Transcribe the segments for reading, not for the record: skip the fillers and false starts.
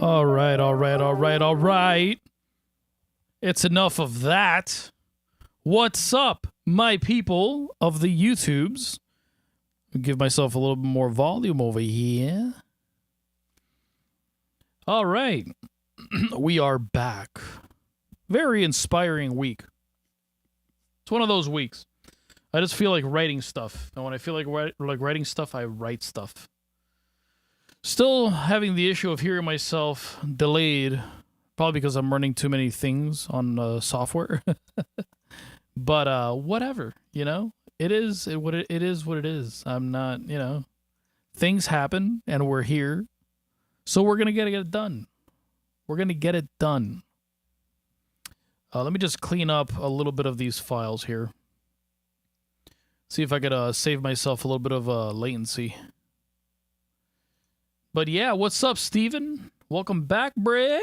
All right, all right, all right, all right. It's enough of that. What's up, my people of the YouTubes? I'll give myself a little bit more volume over here. All right. We are back. Very inspiring week. It's one of those weeks. I just feel like writing stuff. And when I feel like writing stuff, I write stuff. Still having the issue of hearing myself delayed, probably because I'm running too many things on software. But whatever, you know, it is what it is. I'm not, you know, things happen and we're here, so we're gonna get it done. We're gonna get it done. Let me just clean up a little bit of these files here. See if I could save myself a little bit of latency. But yeah, what's up, Steven? Welcome back, Bray.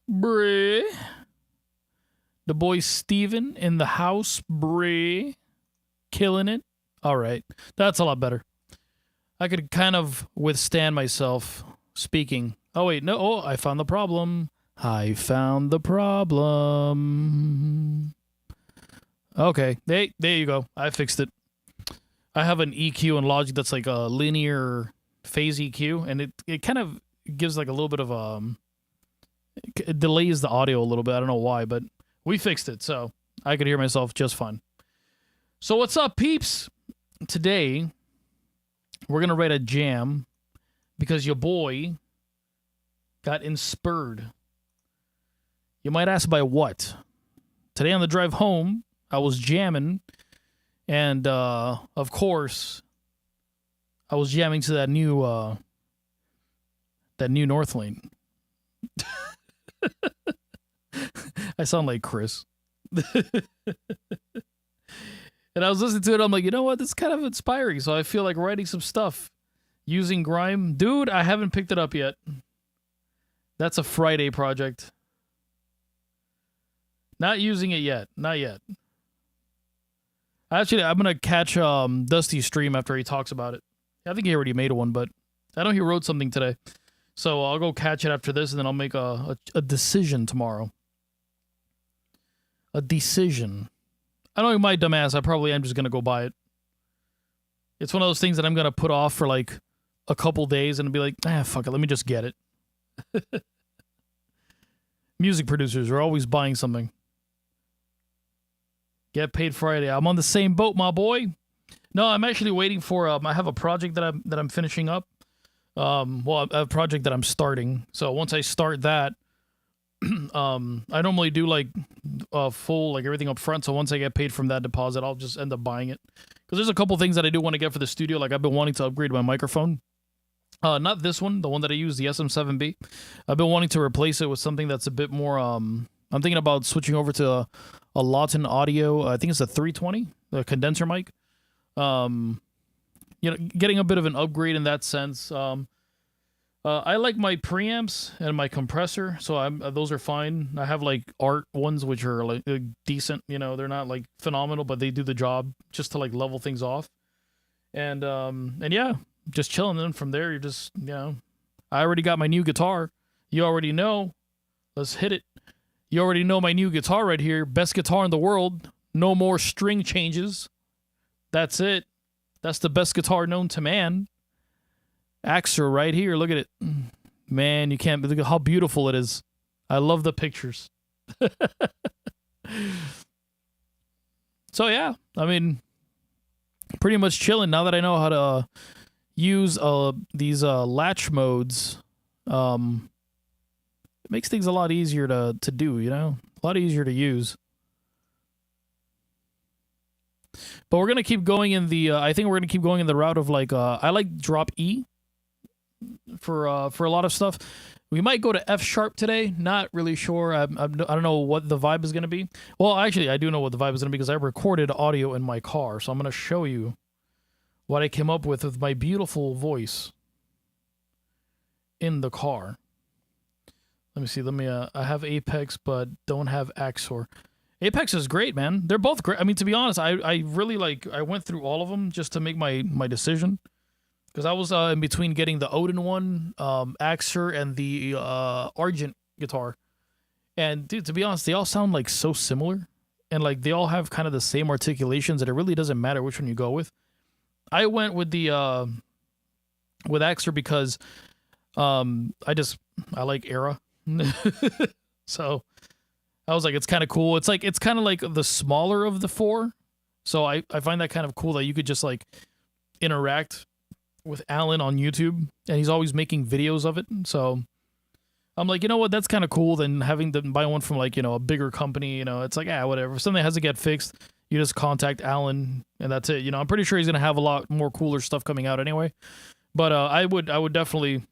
The boy Steven in the house, Bray. Killing it. All right, that's a lot better. I could kind of withstand myself speaking. Oh, wait, no. Oh, I found the problem. I found the problem. Okay, there you go. I fixed it. I have an EQ in Logic that's like a linear phase EQ, and it kind of gives like a little bit of it delays the audio a little bit. I don't know why, but we fixed it, so I could hear myself just fine. So what's up, peeps? Today we're gonna write a jam because your boy got inspired. You might ask by what? Today on the drive home, I was jamming, and of course, I was jamming to that new NORTHLANE. I sound like Chris. And I was listening to it, I'm like, you know what? This is kind of inspiring, so I feel like writing some stuff using Grime. Dude, I haven't picked it up yet. That's a Friday project. Not using it yet. Not yet. Actually, I'm going to catch Dusty's stream after he talks about it. I think he already made one, but I know he wrote something today. So I'll go catch it after this, and then I'll make a decision tomorrow. A decision. I know my dumbass, I probably am just going to go buy it. It's one of those things that I'm going to put off for like a couple days and be like, fuck it, let me just get it. Music producers are always buying something. Get paid Friday. I'm on the same boat, my boy. No, I'm actually waiting for. I have a project that I'm finishing up. Well, a project that I'm starting. So once I start that, I normally do like full like everything up front. So once I get paid from that deposit, I'll just end up buying it. Because there's a couple things that I do want to get for the studio. Like I've been wanting to upgrade my microphone. Not this one, the one that I use, the SM7B. I've been wanting to replace it with something that's a bit more. I'm thinking about switching over to a Lawton Audio. I think it's a 320, the condenser mic. You know, getting a bit of an upgrade in that sense. I like my preamps and my compressor, so those are fine. I have like art ones which are like decent. You know, they're not like phenomenal, but they do the job just to like level things off. And yeah, just chilling. Then from there, you're just, you know, I already got my new guitar. You already know. Let's hit it. You already know my new guitar right here. Best guitar in the world. No more string changes. That's it. That's the best guitar known to man. AXURE right here. Look at it. Man, you can't look at how beautiful it is. I love the pictures. So yeah, I mean, pretty much chilling now that I know how to use these latch modes. It makes things a lot easier to do, you know? A lot easier to use. But we're going to keep going in the, I think we're going to keep going in the route of like, I like drop E for a lot of stuff. We might go to F sharp today. Not really sure. I don't know what the vibe is going to be. Well, actually, I do know what the vibe is going to be because I recorded audio in my car. So I'm going to show you what I came up with my beautiful voice in the car. Let me see. I have Apex, but don't have AXURE. Apex is great, man. They're both great. I mean, to be honest, I really like, I went through all of them just to make my decision. because I was in between getting the Odin one, AXURE, and the Argent guitar. And dude, to be honest, they all sound like so similar, and like they all have kind of the same articulations that it really doesn't matter which one you go with. I went with the with AXURE because I like Era. So I was like, it's kind of cool. It's kind of like the smaller of the four. So I find that kind of cool that you could just like interact with Alan on YouTube, and he's always making videos of it. So I'm like, you know what? That's kind of cool than having to buy one from like, you know, a bigger company. You know, it's like, whatever. If something has to get fixed, you just contact Alan and that's it. You know, I'm pretty sure he's going to have a lot more cooler stuff coming out anyway. But I would definitely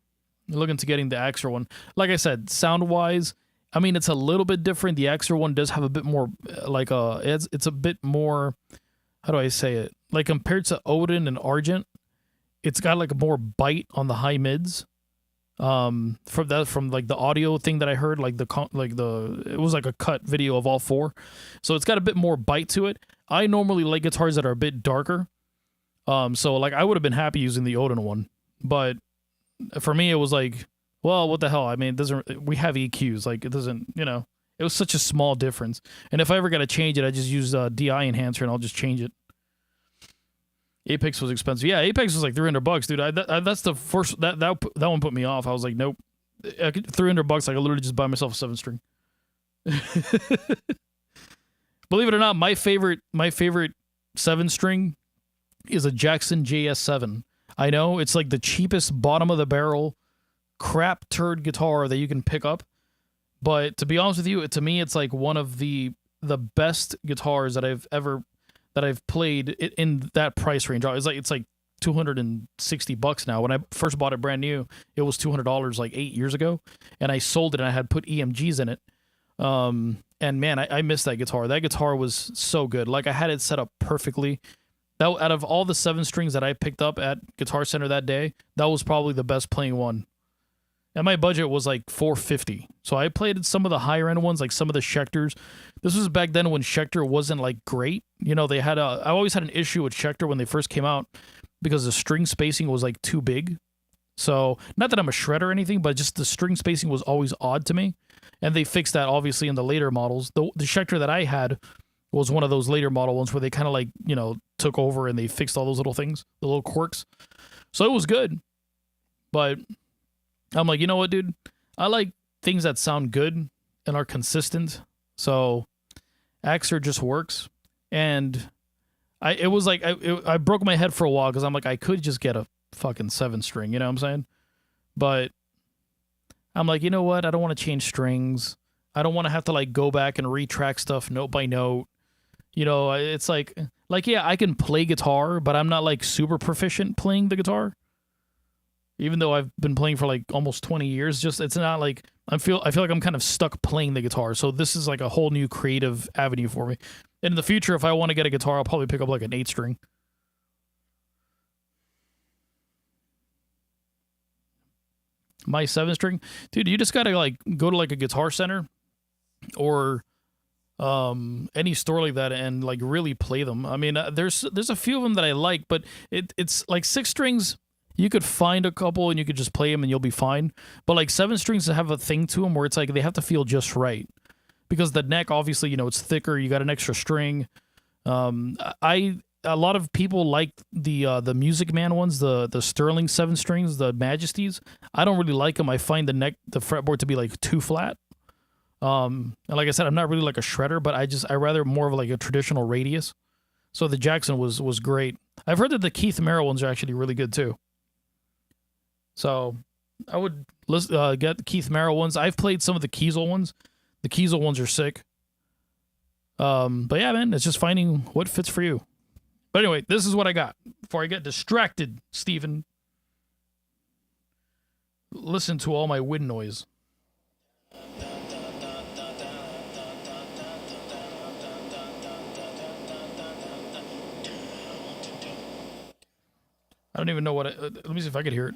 look into getting the AXURE one. Like I said, sound wise, I mean, it's a little bit different. The AXURE one does have a bit more like it's a bit more, how do I say it? Like compared to Odin and Argent, it's got like a more bite on the high mids. From like the audio thing that I heard, like it was like a cut video of all four, so it's got a bit more bite to it. I normally like guitars that are a bit darker, so like I would have been happy using the Odin one, but for me it was like, well, what the hell? I mean, it doesn't. We have EQs, like it doesn't. You know, it was such a small difference. And if I ever got to change it, I just use DI enhancer and I'll just change it. Apex was expensive. Yeah, Apex was like $300, dude. That's the first that one put me off. I was like, nope. $300. I could literally just buy myself a 7-string. Believe it or not, my favorite 7-string is a Jackson JS7. I know it's like the cheapest bottom of the barrel crap turd guitar that you can pick up, but to be honest with you, to me it's like one of the best guitars that I've played in that price range. It's like $260 now. When I first bought it brand new, it was $200 like 8 years ago, and I sold it and I had put EMGs in it. And man, I miss that guitar. That guitar was so good. Like I had it set up perfectly. That out of all the 7-strings that I picked up at Guitar Center that day, that was probably the best playing one. And my budget was like $450. So I played some of the higher end ones, like some of the Schecters. This was back then when Schecter wasn't like great. You know, I always had an issue with Schecter when they first came out because the string spacing was like too big. So not that I'm a shredder or anything, but just the string spacing was always odd to me. And they fixed that obviously in the later models. The Schecter that I had was one of those later model ones where they kind of like, you know, took over and they fixed all those little things, the little quirks. So it was good. But I'm like, you know what, dude? I like things that sound good and are consistent. So AXURE just works. And I broke my head for a while because I'm like, I could just get a fucking 7-string, you know what I'm saying? But I'm like, you know what? I don't want to change strings. I don't want to have to like go back and retrack stuff note by note. You know, it's like, yeah, I can play guitar, but I'm not like super proficient playing the guitar. Even though I've been playing for like almost 20 years, just it's not like I feel like I'm kind of stuck playing the guitar. So this is like a whole new creative avenue for me. And in the future, if I want to get a guitar, I'll probably pick up like an 8-string. My 7-string, dude, you just gotta like go to like a Guitar Center or any store like that and like really play them. I mean, there's a few of them that I like, but it's like 6 strings. You could find a couple and you could just play them and you'll be fine. But like 7 strings have a thing to them where it's like they have to feel just right. Because the neck, obviously, you know, it's thicker. You got an extra string. A lot of people like the Music Man ones, the Sterling 7 strings, the Majesties. I don't really like them. I find the fretboard to be like too flat. And like I said, I'm not really like a shredder, but I rather more of like a traditional radius. So the Jackson was great. I've heard that the Keith Merrill ones are actually really good too. So I would get the Keith Merrill ones. I've played some of the Kiesel ones. The Kiesel ones are sick. But yeah, man, it's just finding what fits for you. But anyway, this is what I got. Before I get distracted, Steven, listen to all my wind noise. I don't even know what let me see if I could hear it.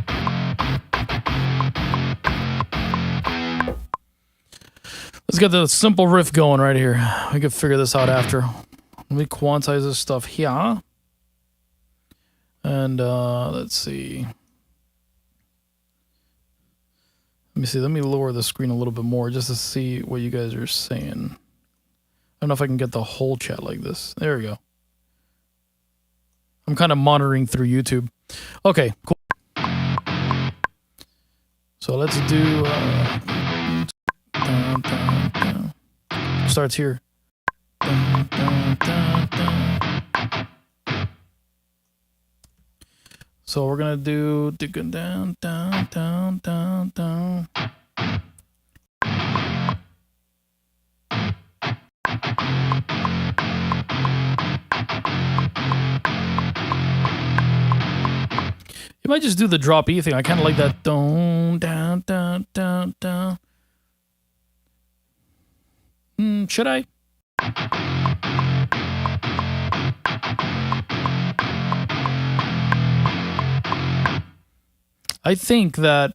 get the simple riff going right here. We can figure this out after. Let me quantize this stuff here. And let's see. Let me see. Let me lower the screen a little bit more just to see what you guys are saying. I don't know if I can get the whole chat like this. There we go. I'm kind of monitoring through YouTube. Okay, cool. So let's do... starts here. So we're gonna do digging down, down, down, down, down. You might just do the drop E thing. I kind of like that. Down, down, down, down, down. Should I? I think that,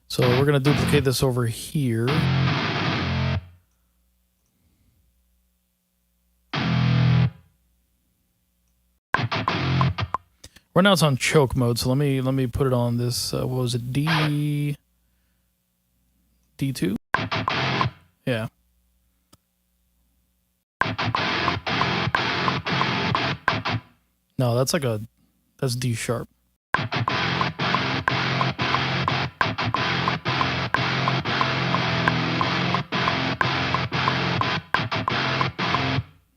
so we're going to duplicate this over here. Right now it's on choke mode, so let me put it on this, what was it, D2? Yeah. No, that's that's D sharp.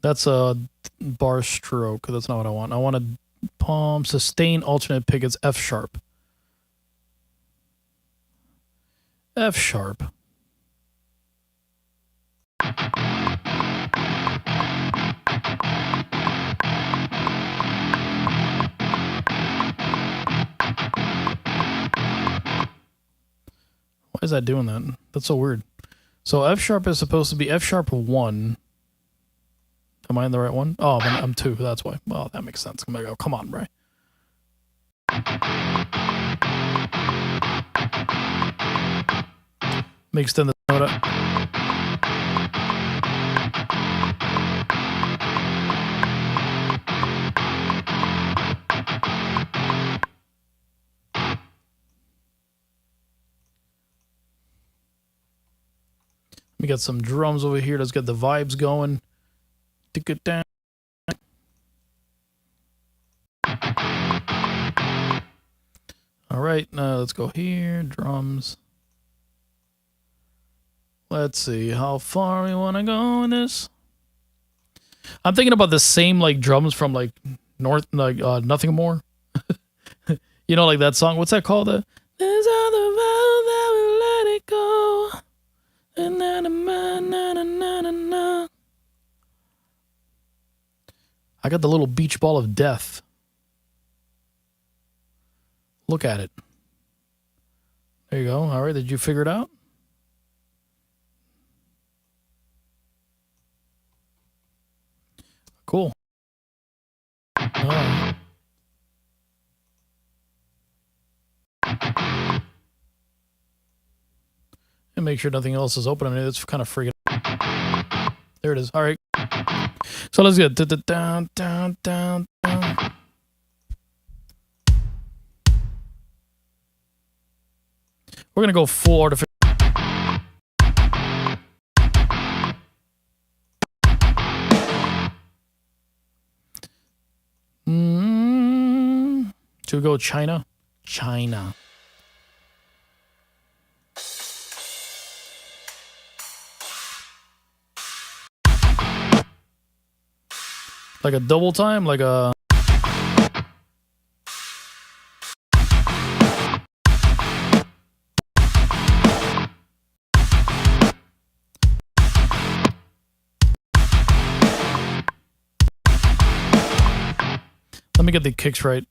That's a bar stroke. That's not what I want. I want a palm sustain alternate pick. It's F sharp. F sharp. Why is that doing that? That's so weird. So F sharp is supposed to be F sharp 1. Am I in the right one? Oh, I'm 2. That's why. Well, that makes sense. I'm gonna go. Come on, Bray. Let me extend the note up. We got some drums over here. Let's get the vibes going. Tick it down. All right, now let's go here. Drums. Let's see how far we want to go in this. I'm thinking about the same like drums from like Nothing More. You know, like that song. What's that called? There's other road that will let it go. Na, na, na, na, na, na, na. I got the little beach ball of death. Look at it. There you go. All right, did you figure it out? Cool. All right. And make sure nothing else is open. I mean, it's kind of freaking. There it is. All right. So let's get down, down, down, down. We're gonna go full artificial. Should we go China? China. Like a double time, like a... Let me get the kicks right.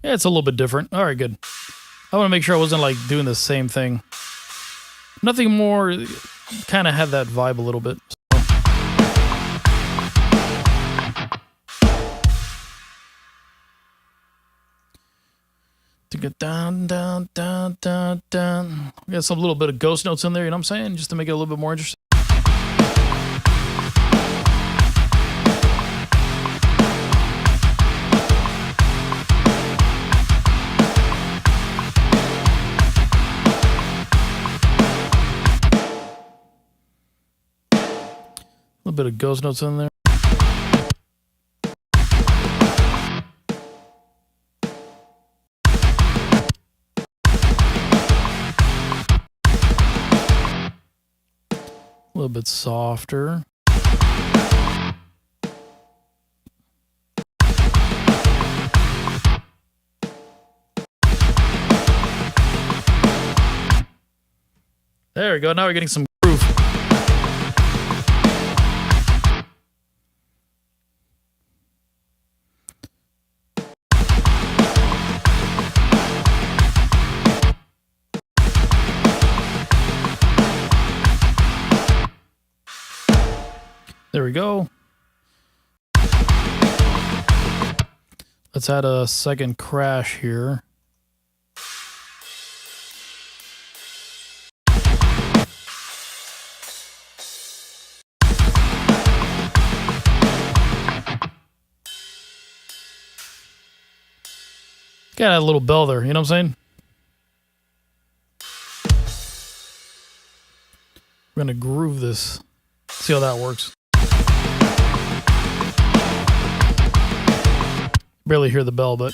Yeah, it's a little bit different. All right, good. I want to make sure I wasn't like doing the same thing. Nothing more. Kind of had that vibe a little bit. To get down, down, down, down, down. We got some little bit of ghost notes in there, you know what I'm saying? Just to make it a little bit more interesting. A little bit of ghost notes in there. A little bit softer. There we go. Now we're getting some groove. There we go. Let's add a second crash here. Got a little bell there, you know what I'm saying? We're gonna groove this. See how that works. Barely hear the bell, but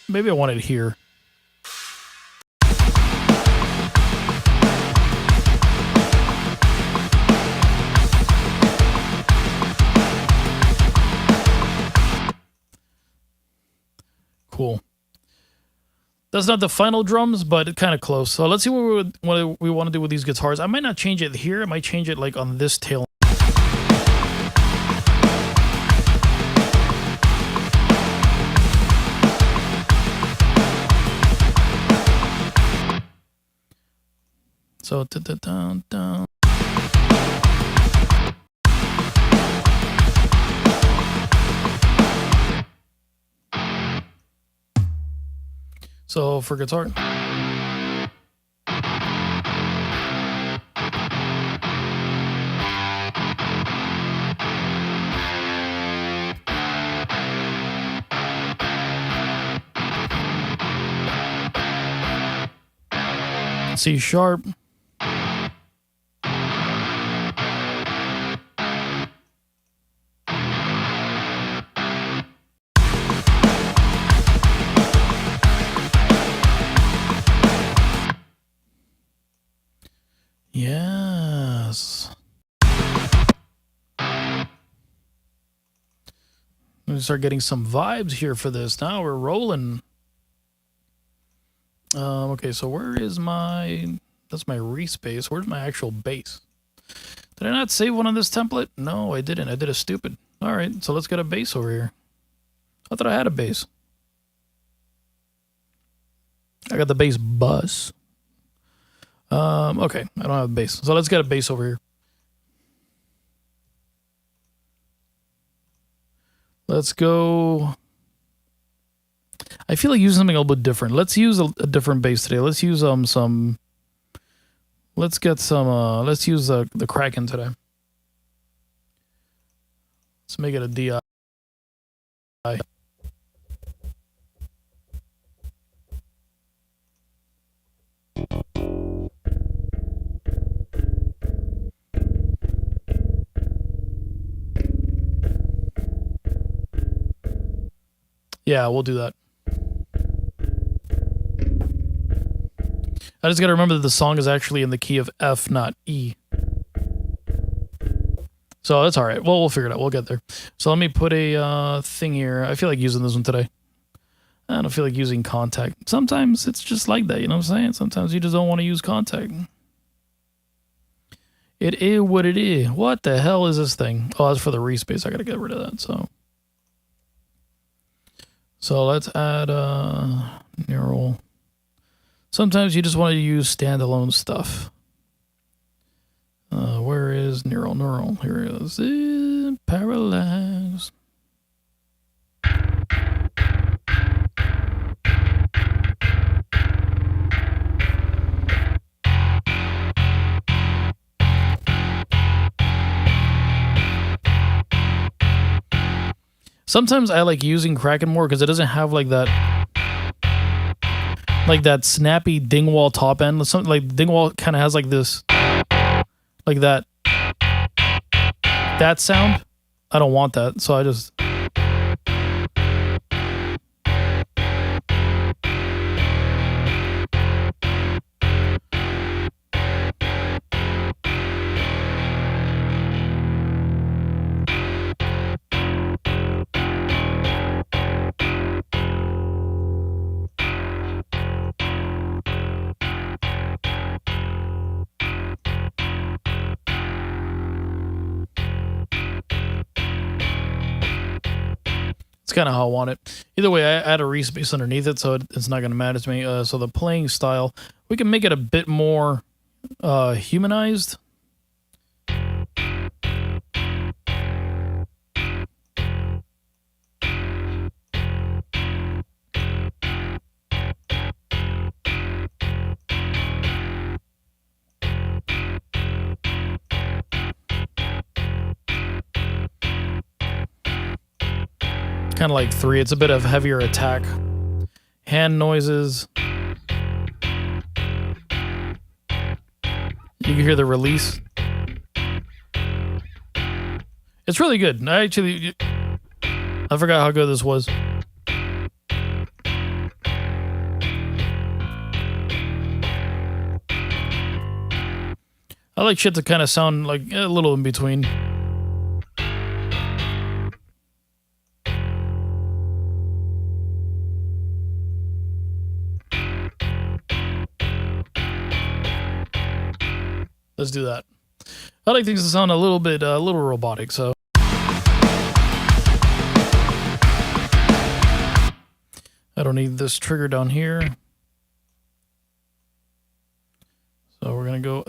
maybe I want it here. Cool. That's not the final drums, but it's kind of close. So let's see what we want to do with these guitars. I might not change it here. I might change it like on this tail. So down, down. So for guitar. C sharp. Yes. We start getting some vibes here for this. Now we're rolling. Okay, so where is my... That's my respace. Where's my actual bass? Did I not save one on this template? No, I didn't. I did a stupid. All right, so let's get a bass over here. I thought I had a bass. I got the bass bus. Okay, I don't have a bass. So let's get a bass over here. Let's go. I feel like using something a little bit different. Let's use a different bass today. Let's use some. Let's get some. Let's use the Kraken today. Let's make it a DI. Yeah, we'll do that. I just got to remember that the song is actually in the key of F, not E. So that's all right. Well, we'll figure it out. We'll get there. So let me put a thing here. I feel like using this one today. I don't feel like using contact. Sometimes it's just like that, you know what I'm saying? Sometimes you just don't want to use contact. It is what it is. What the hell is this thing? Oh, that's for the respace. I got to get rid of that, so So let's add neural. Sometimes you just want to use standalone stuff. Where is neural? Here it is. Parallax. Sometimes I like using Kraken more because it doesn't have like that snappy Dingwall top end. Something like Dingwall kind of has like this, like that sound. I don't want that, so I just. Kind of how I want it. Either way, I add a respace underneath it, so it's not going to matter to me. So the playing style, we can make it a bit more humanized. Kind of like 3. It's a bit of heavier attack. Hand noises. You can hear the release. It's really good. I forgot how good this was. I like shit to kind of sound like a little in between. Let's do that. I like things to sound a little bit, a little robotic, so. I don't need this trigger down here. So we're gonna go,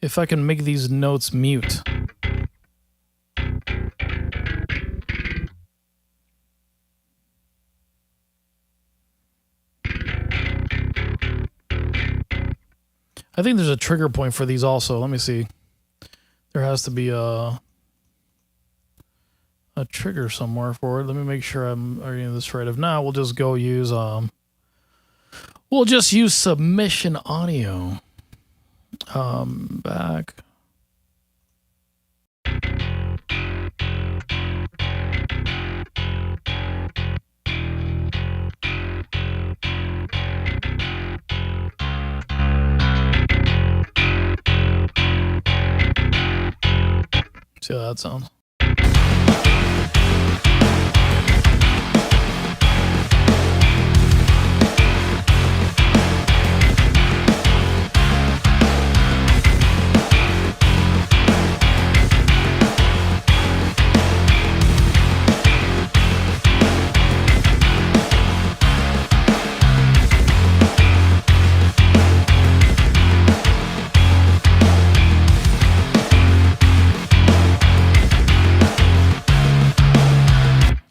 if I can make these notes mute. I think there's a trigger point for these also. Let me see. There has to be a trigger somewhere for it. Let me make sure I'm reading this right. If not, we'll just go use we'll just use submission audio. Back. See how that sounds.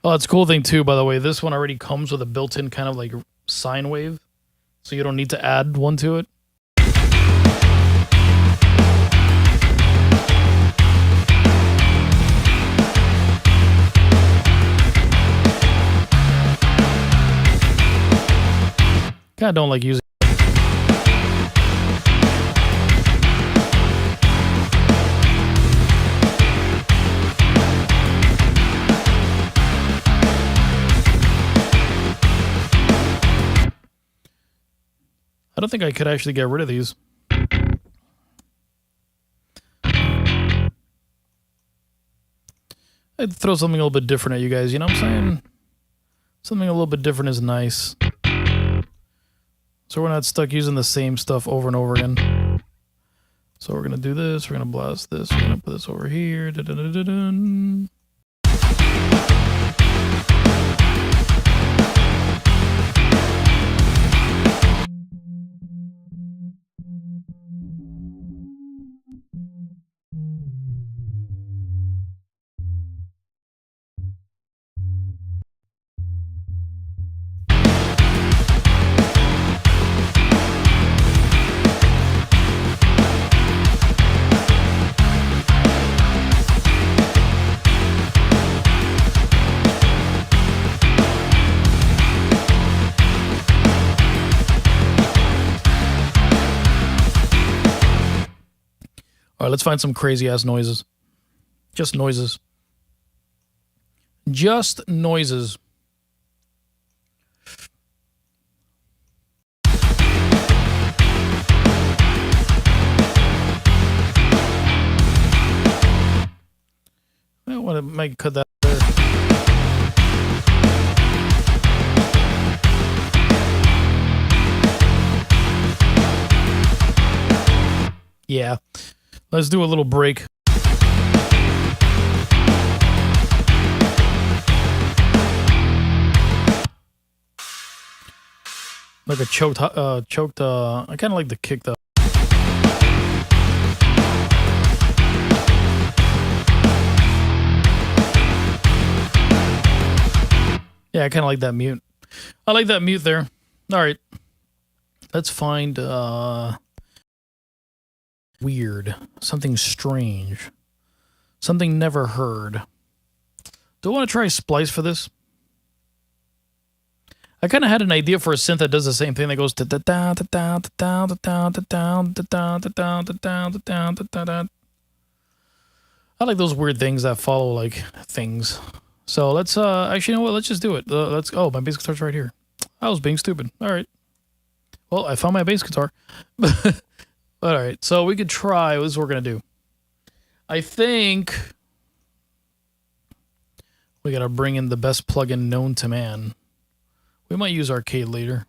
Oh, it's a cool thing too, by the way. This one already comes with a built-in kind of like sine wave, so you don't need to add one to it. Kinda don't like using. I don't think I could actually get rid of these. I'd throw something a little bit different at you guys, you know what I'm saying? Something a little bit different is nice. So we're not stuck using the same stuff over and over again. So we're gonna do this, we're gonna blast this, we're gonna put this over here. Da-da-da-da-dun. All right, let's find some crazy ass noises. Just noises. Just noises. I want to make cut that there. Yeah. Let's do a little break. Like a choked, I kind of like the kick though. Yeah, I kind of like that mute. I like that mute there. All right. Let's find, weird. Something strange. Something never heard. Do I want to try splice for this? I kind of had an idea for a synth that does the same thing that goes da da da da da da da da da da da da da da da da. I like those weird things that follow like things. So let's actually, you know what? Let's just do it. Let's. Oh, my bass guitar's right here. I was being stupid. All right. Well, I found my bass guitar. All right. So we could try. This is what we're gonna do. I think we gotta bring in the best plugin known to man. We might use Arcade later.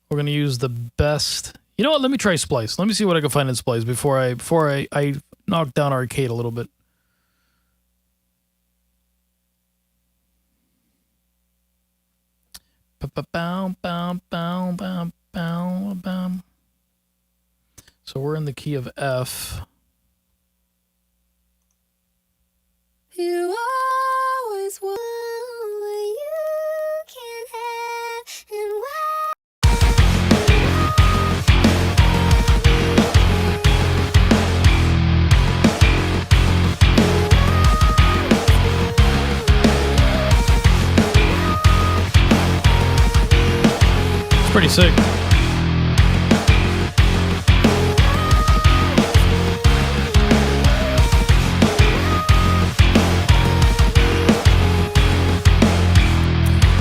We're gonna use the best. You know what? Let me try Splice. Let me see what I can find in Splice before I knock down Arcade a little bit. So we're in the key of F. You always want what you can't have, and It's pretty sick.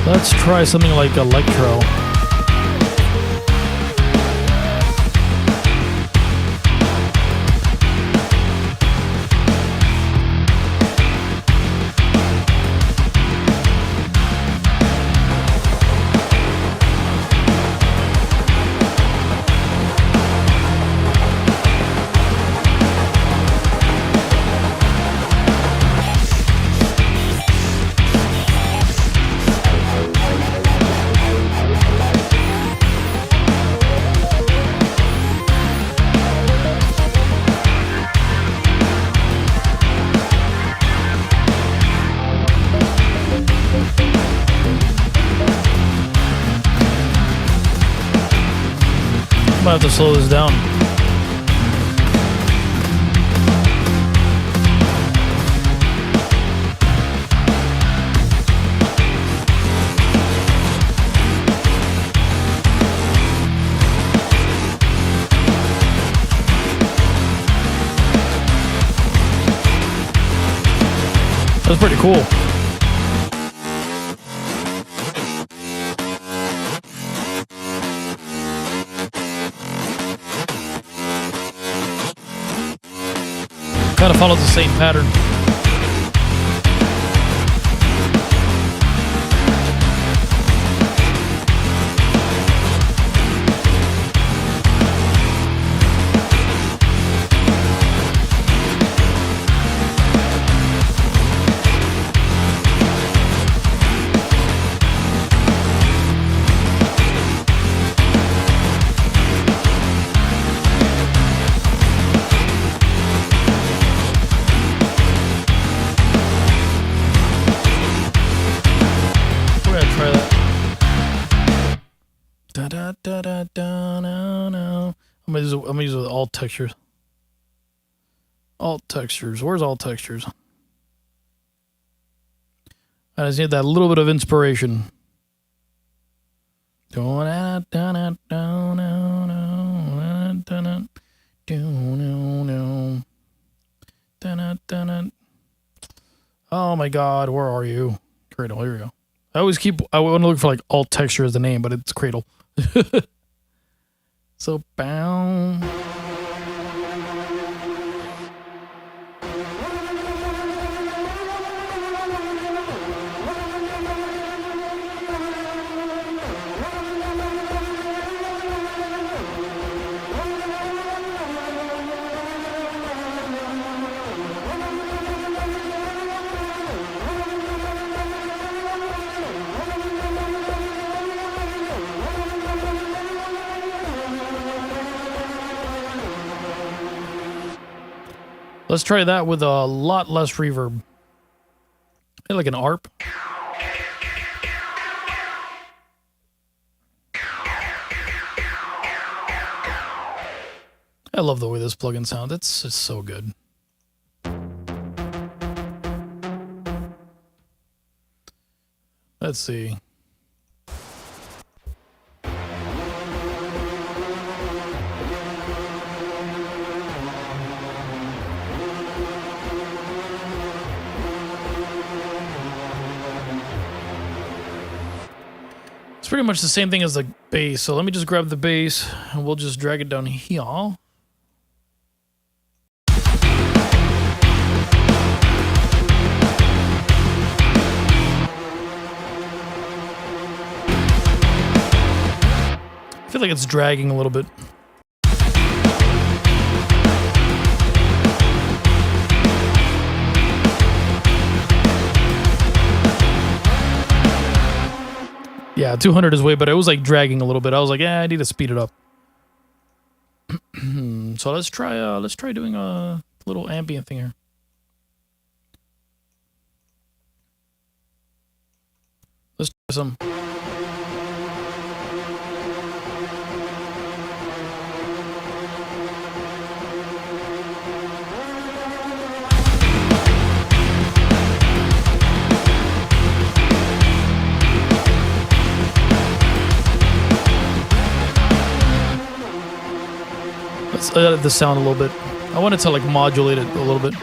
Let's try something like electro. I'm gonna have to slow this down. That's pretty cool. Kind of follows the same pattern. I'm gonna use it with all textures. Alt textures. Where's all textures? I just need that little bit of inspiration. Oh my God, where are you? Cradle, here we go. I want to look for like alt texture as the name, but it's Cradle. So, bow. Let's try that with a lot less reverb. Like an ARP. I love the way this plugin sounds. It's just so good. Let's see. Pretty much the same thing as the bass, so let me just grab the bass and we'll just drag it down here. I feel like it's dragging a little bit. Yeah, 200 is way better. It was like dragging a little bit. I was like, yeah, I need to speed it up. So let's try doing a little ambient thing here. Let's try some. Let's edit the sound a little bit. I wanted to like modulate it a little bit.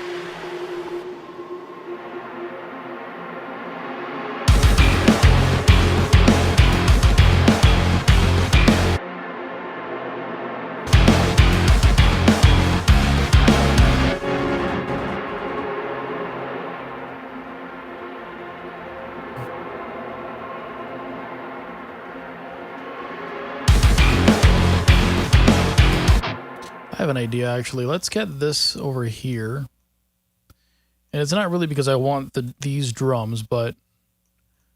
I have an idea actually. Let's get this over here. And it's not really because I want these drums, but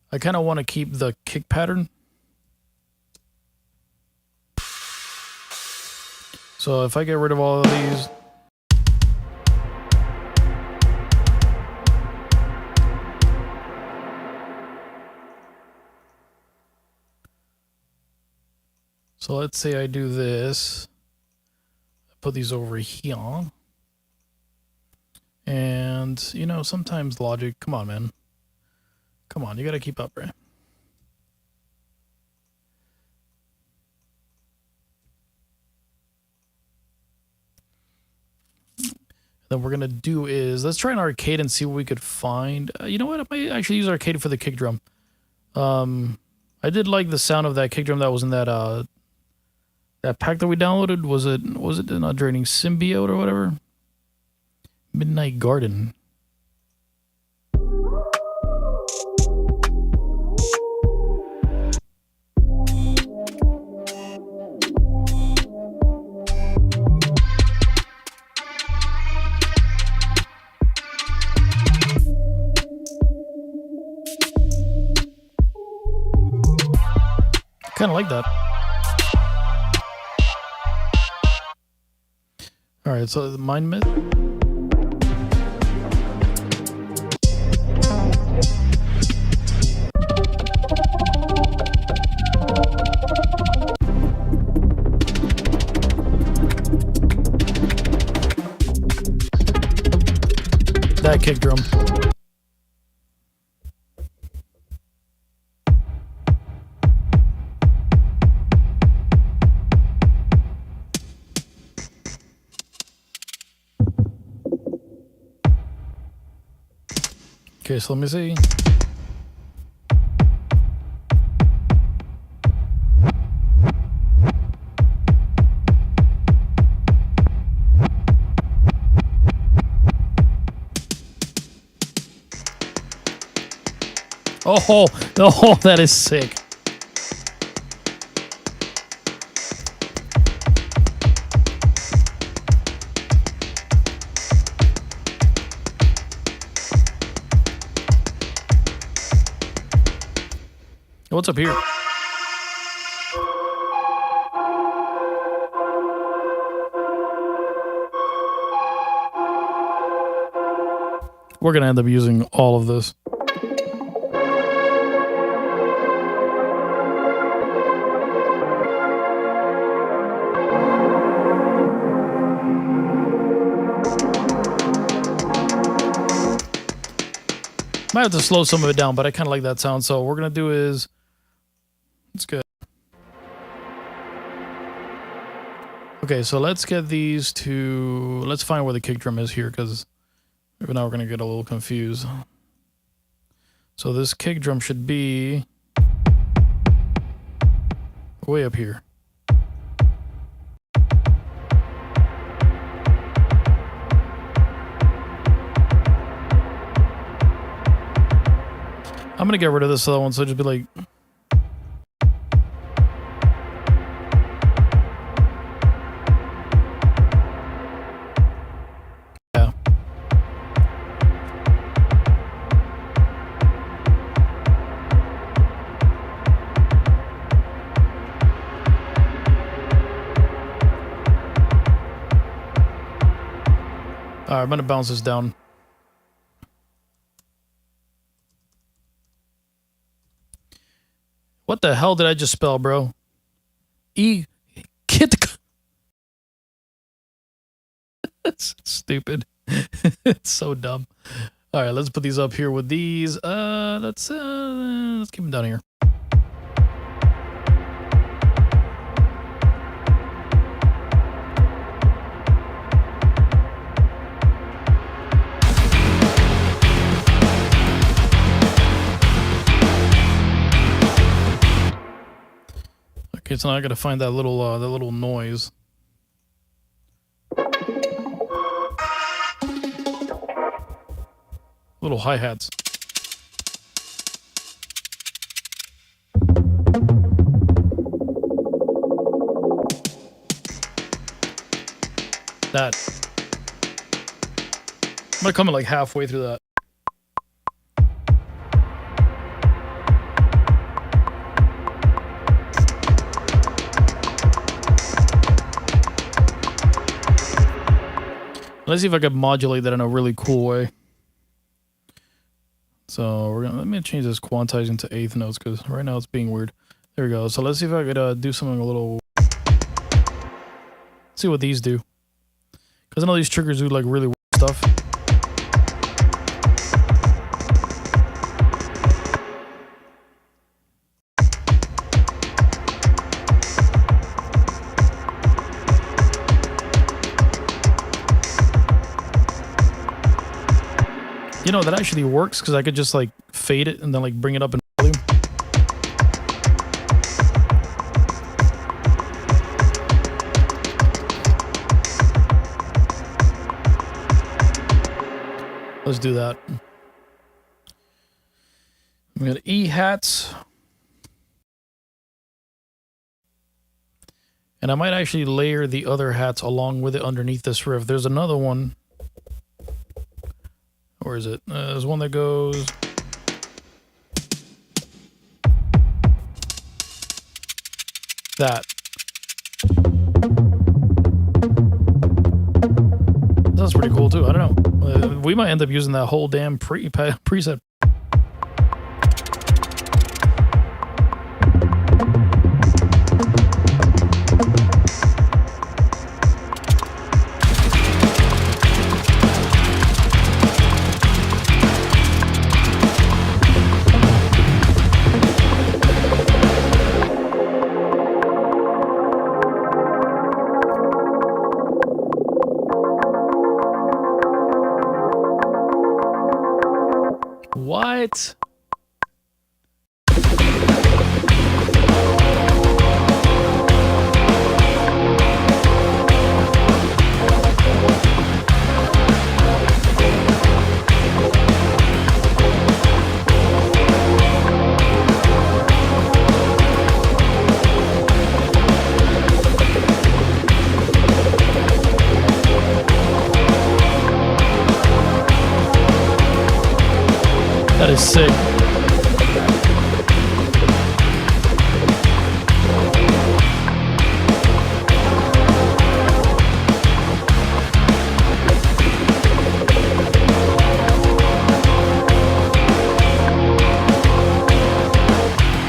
I kind of want to keep the kick pattern. So if I get rid of all of these, so let's say I do this. Put these over here. And, you know, sometimes Logic, come on, man. Come on, you gotta keep up, right? Then we're gonna do is, let's try an arcade and see what we could find. You know what, I might actually use arcade for the kick drum. I did like the sound of that kick drum that was in that, that pack that we downloaded. Was it in Draining Symbiote or whatever? Midnight Garden. Kind of like that. All right, so the Mind Myth. That kick drum. Okay, so let me see. Oh, oh, that is sick. What's up here? We're gonna end up using all of this. Might have to slow some of it down, but I kind of like that sound. So what we're gonna do is, it's good. Okay, so let's get these to, let's find where the kick drum is here, because now we're gonna get a little confused. So this kick drum should be way up here. I'm gonna get rid of this other one, so just be like, yeah. All right, I'm gonna bounce this down. What the hell did I just spell, bro? Get the... That's stupid. It's so dumb. All right, let's put these up here with these. Let's keep them down here. Okay, so now I gotta find that little noise. Little hi-hats. That. I'm gonna come in like halfway through that. Let's see if I can modulate that in a really cool way. So we're gonna, let me change this quantizing to eighth notes, because right now it's being weird. There we go. So let's see if I could do something a little. See what these do, because I know these triggers do like really weird stuff. You know, that actually works, because I could just like fade it and then like bring it up in volume. Let's do that. We got E hats. And I might actually layer the other hats along with it underneath this riff. There's another one. Where is it? There's one that goes... that. That's pretty cool too. I don't know. We might end up using that whole damn preset. What? That is sick.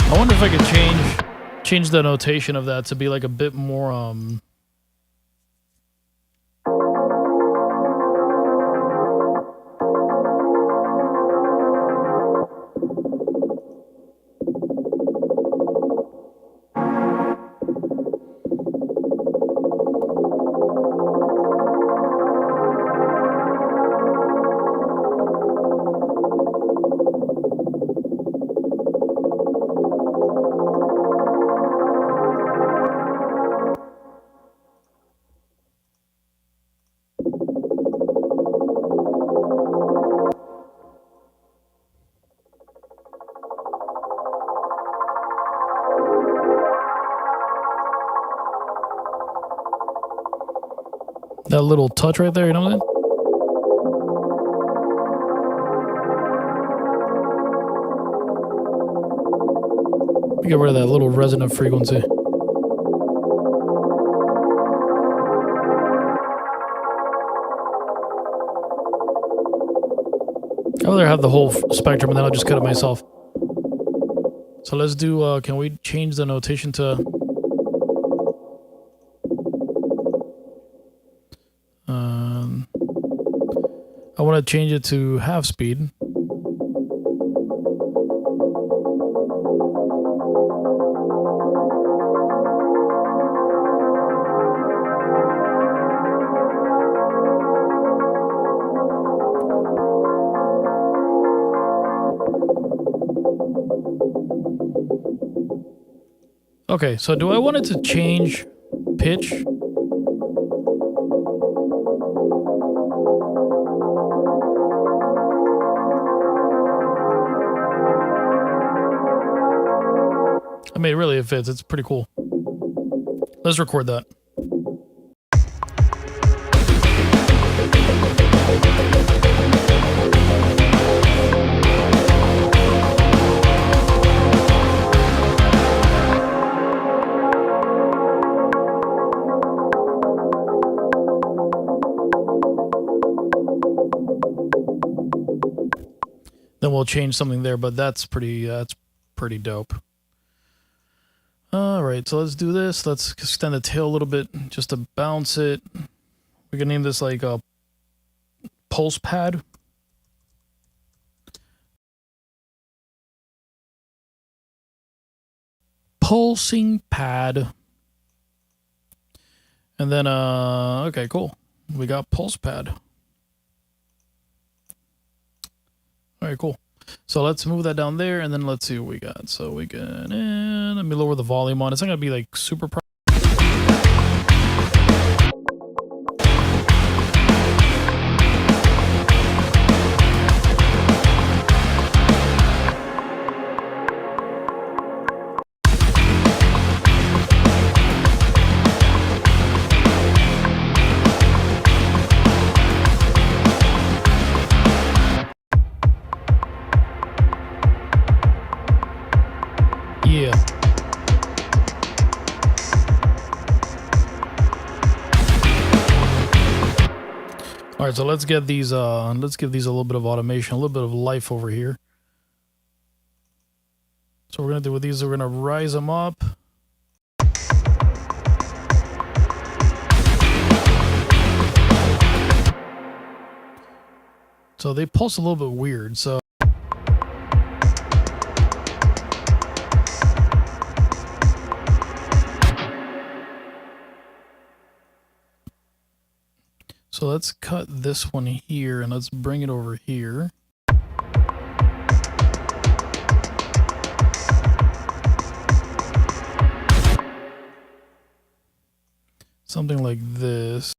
I wonder if I could change the notation of that to be like a bit more that little touch right there, you know what I'm saying? Get rid of that little resonant frequency. I'd rather have the whole spectrum and then I'll just cut it myself. So let's do, can we change the notation to... I want to change it to half speed. Okay, so do I want it to change pitch? I mean, really, it fits. It's pretty cool. Let's record that. Then we'll change something there, but that's pretty dope. All right, so let's do this. Let's extend the tail a little bit just to bounce it. We can name this like a pulse pad. Pulsing pad. And then, okay, cool. We got pulse pad. All right, cool. So let's move that down there, and then let's see what we got. So we can, let me lower the volume on. It's not gonna be like super. All right, so let's give these a little bit of automation, a little bit of life over here. So what we're gonna do with these, we're gonna rise them up. So they pulse a little bit weird, so let's cut this one here and let's bring it over here. Something like this.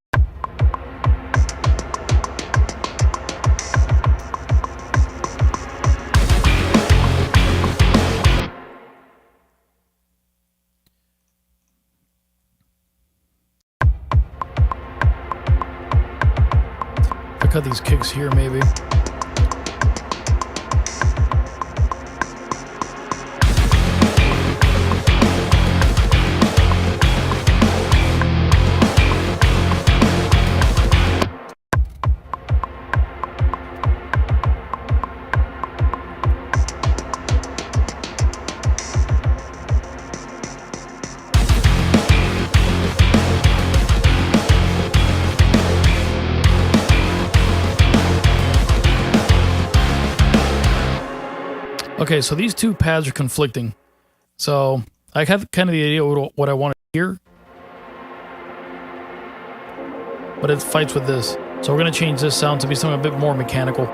Cut these kicks here, maybe. Okay, so these two pads are conflicting. So I have kind of the idea of what I want to hear, but it fights with this. So we're going to change this sound to be something a bit more mechanical.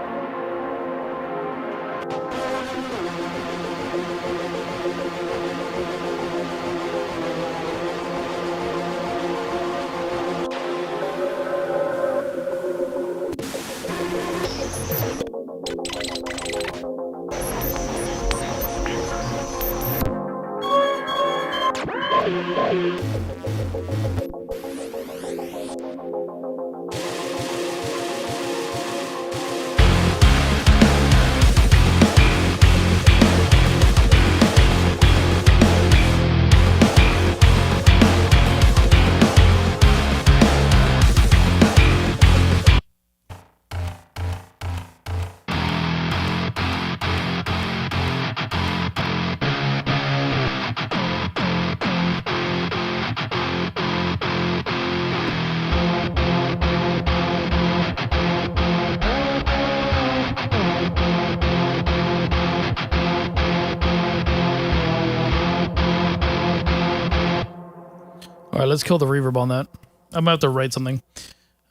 All right, let's kill the reverb on that. I'm gonna have to write something.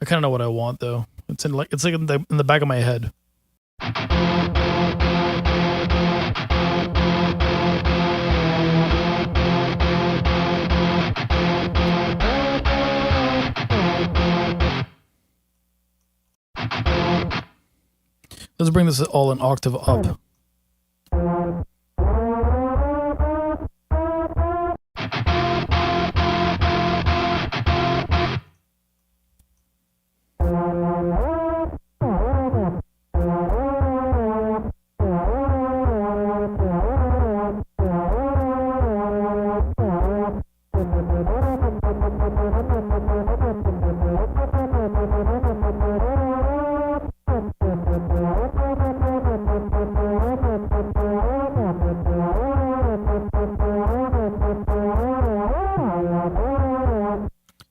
I kind of know what I want though. It's like in the back of my head. Let's bring this all an octave up.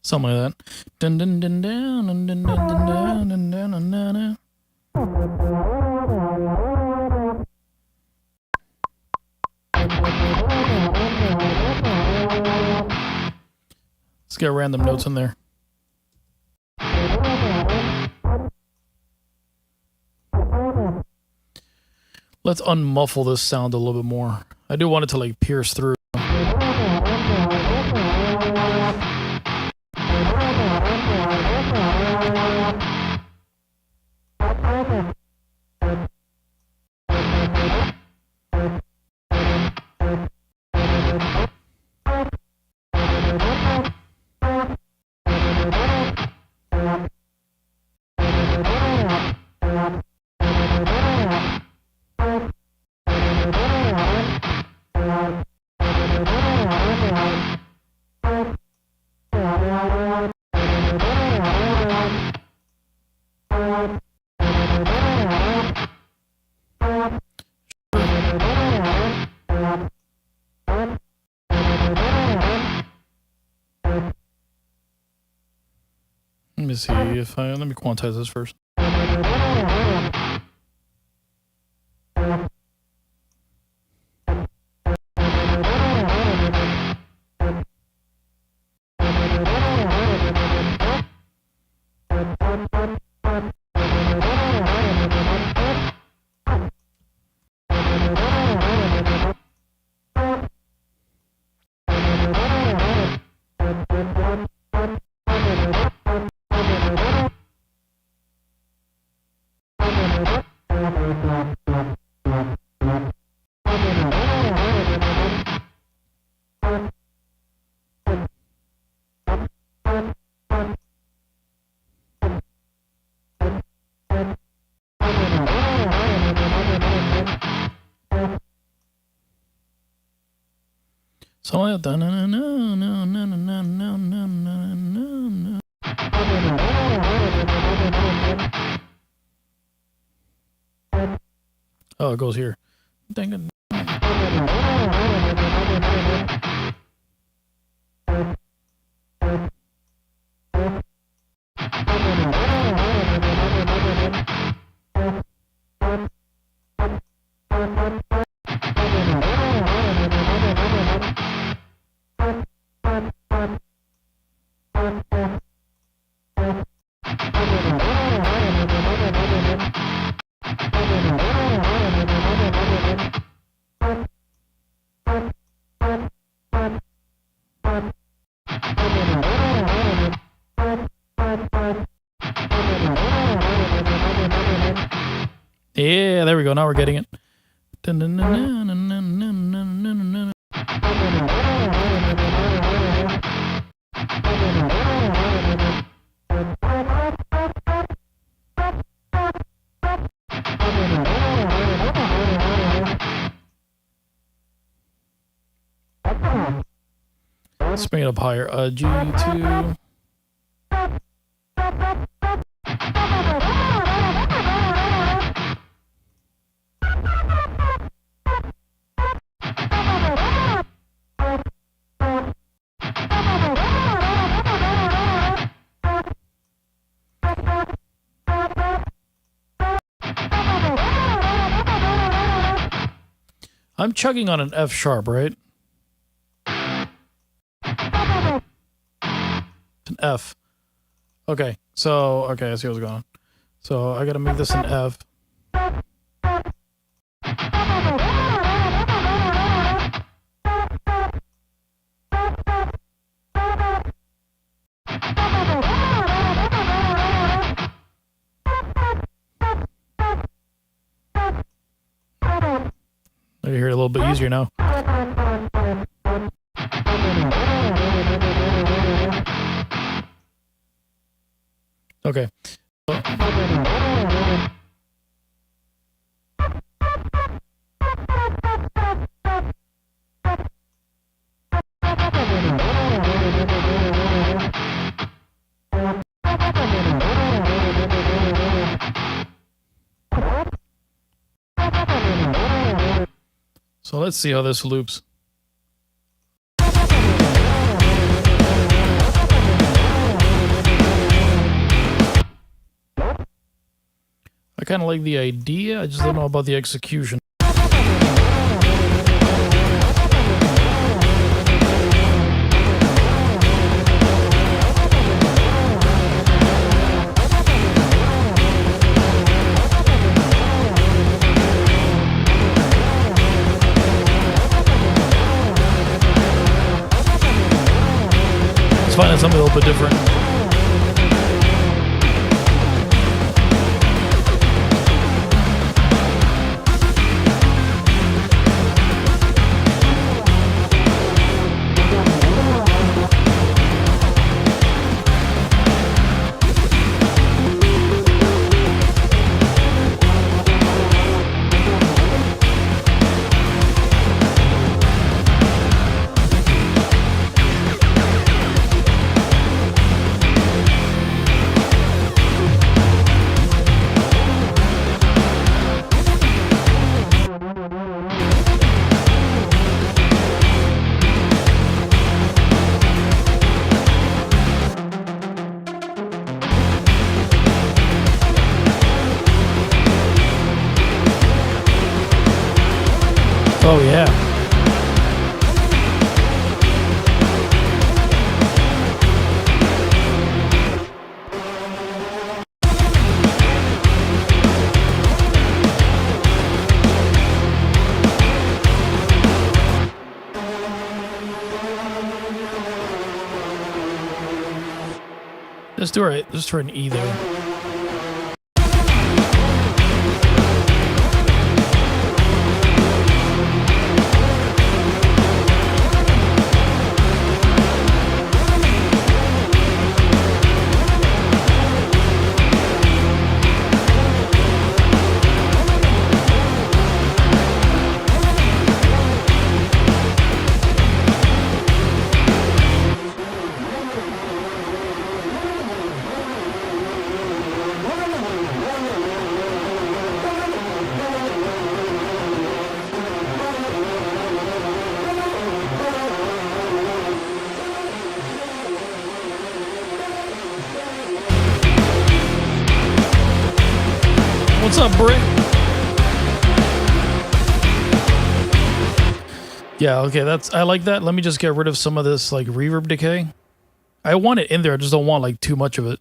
Something like that. Dun dun dun dun dun dun dun dun dun dun dun dun. Let's get random notes in there. Let's unmuffle this sound a little bit more. I do want it to like pierce through. see if let me quantize this first. So I oh, it goes here. Dang it. Yeah, there we go. Now we're getting it. Let's bring it up higher. G2. I'm chugging on an F sharp, right? An F. Okay, so, okay, I see what's going on. So I gotta make this an F. I hear it a little bit easier now. Okay. So let's see how this loops. I kind of like the idea, I just don't know about the execution. Let's find out something a little bit different. Oh yeah. Let's do it. Let's try an E there. What's up, Brick? Yeah, okay, I like that. Let me just get rid of some of this like reverb decay. I want it in there, I just don't want like too much of it.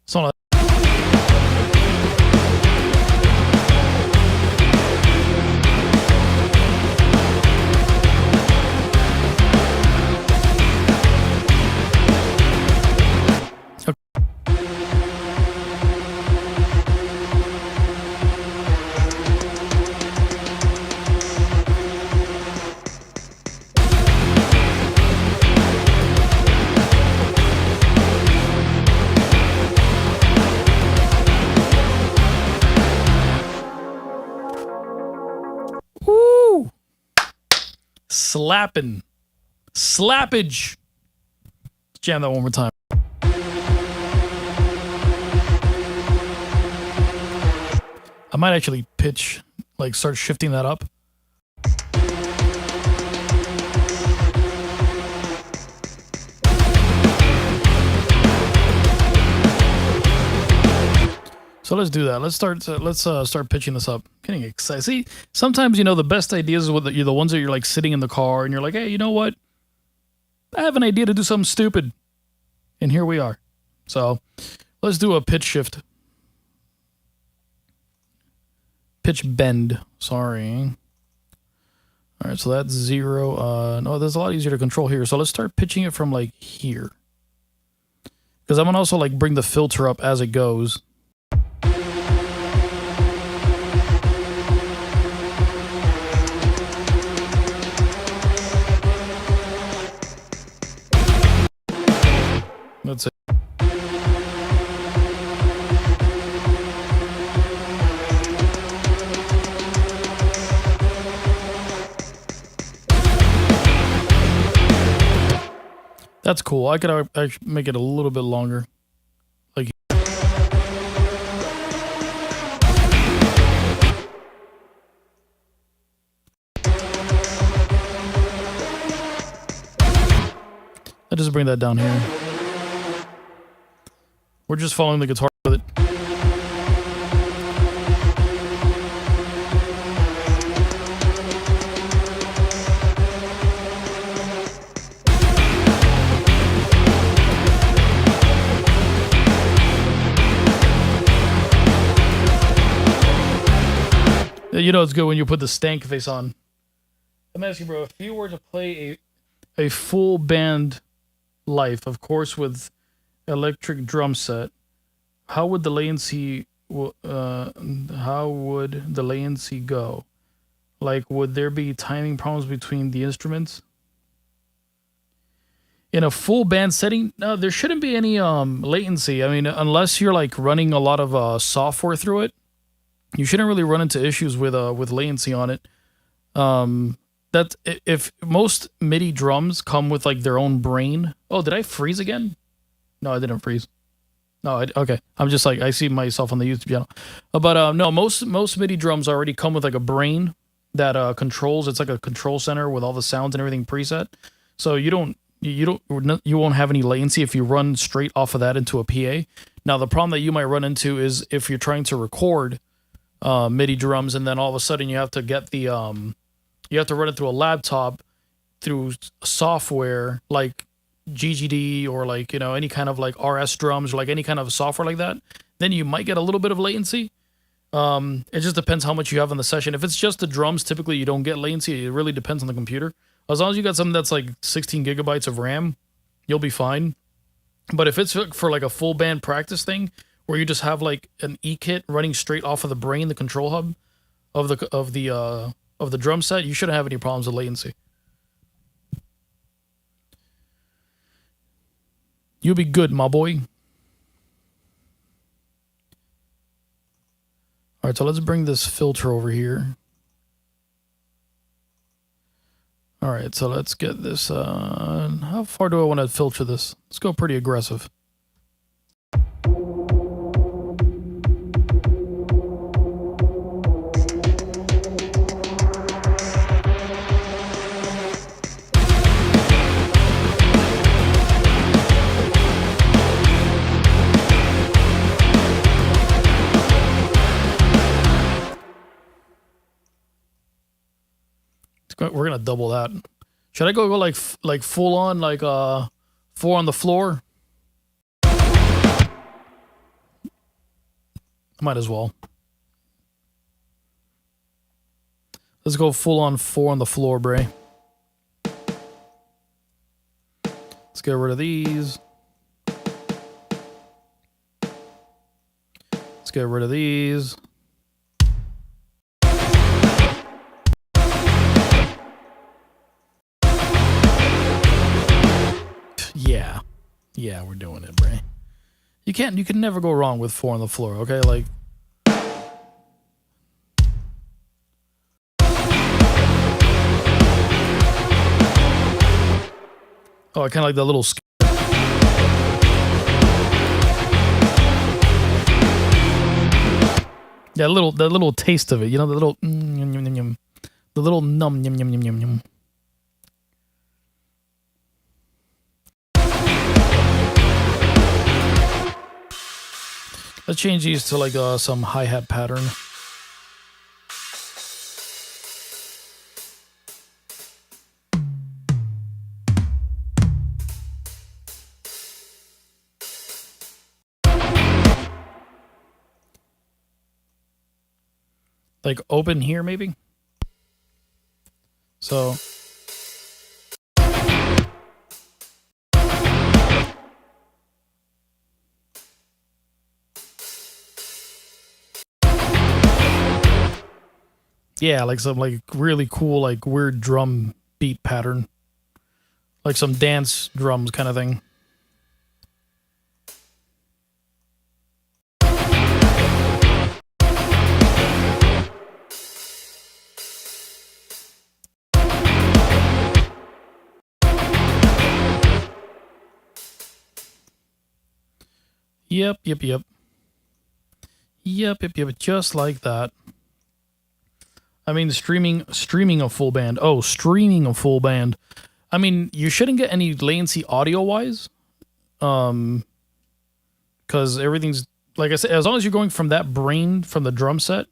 So woo! Slapping. Slappage. Let's jam that one more time. I might actually pitch, like start shifting that up. So let's do that. Let's start pitching this up. Getting excited. See, sometimes the best ideas are you're the ones that you're like sitting in the car and you're like, hey, you know what? I have an idea to do something stupid, and here we are. So let's do a pitch shift. Pitch bend. Sorry. All right, so that's 0. No, that's a lot easier to control here. So let's start pitching it from like here, because I'm gonna also like bring the filter up as it goes. That's it. That's cool. I could actually make it a little bit longer. Like, I just bring that down here. We're just following the guitar with it. You know it's good when you put the stank face on. Let me ask you, bro. If you were to play a full band life, of course, with electric drum set, how would the latency go? Like, would there be timing problems between the instruments? In a full band setting, no, there shouldn't be any latency. I mean, unless you're like running a lot of software through it, you shouldn't really run into issues with latency on it. That if most MIDI drums come with like their own brain. Oh, did I freeze again? No, I didn't freeze. No, okay. I'm just like, I see myself on the YouTube channel. But no, most MIDI drums already come with like a brain that controls. It's like a control center with all the sounds and everything preset. So you won't have any latency if you run straight off of that into a PA. Now the problem that you might run into is if you're trying to record MIDI drums and then all of a sudden you have to get the you have to run it through a laptop through software like GGD or like, you know, any kind of like RS drums or like any kind of software like that, then you might get a little bit of latency. It just depends how much you have on the session. If it's just the drums, typically you don't get latency. It really depends on the computer. As long as you got something that's like 16 gigabytes of RAM, you'll be fine. But if it's for like a full band practice thing where you just have like an E-kit running straight off of the brain, the control hub of the drum set, you shouldn't have any problems with latency. You'll be good, my boy. All right, so let's bring this filter over here. All right, so let's get this. How far do I want to filter this? Let's go pretty aggressive. We're gonna double that. Should I go like full on like 4 on the floor? Might as well. Let's go full on 4 on the floor, Bray. Let's get rid of these. Let's get rid of these. Yeah, we're doing it, Bray. You can never go wrong with 4 on the floor, okay? Like, oh, I kind of like that little. That little taste of it, you know, the little the little num yum yum yum yum yum. Let's change these to like some hi-hat pattern. Like open here maybe. So yeah, like some like really cool like weird drum beat pattern. Like some dance drums kind of thing. Yep, just like that. I mean, streaming a full band. Oh, streaming a full band. I mean, you shouldn't get any latency audio-wise. Because everything's, like I said, as long as you're going from that brain, from the drum set,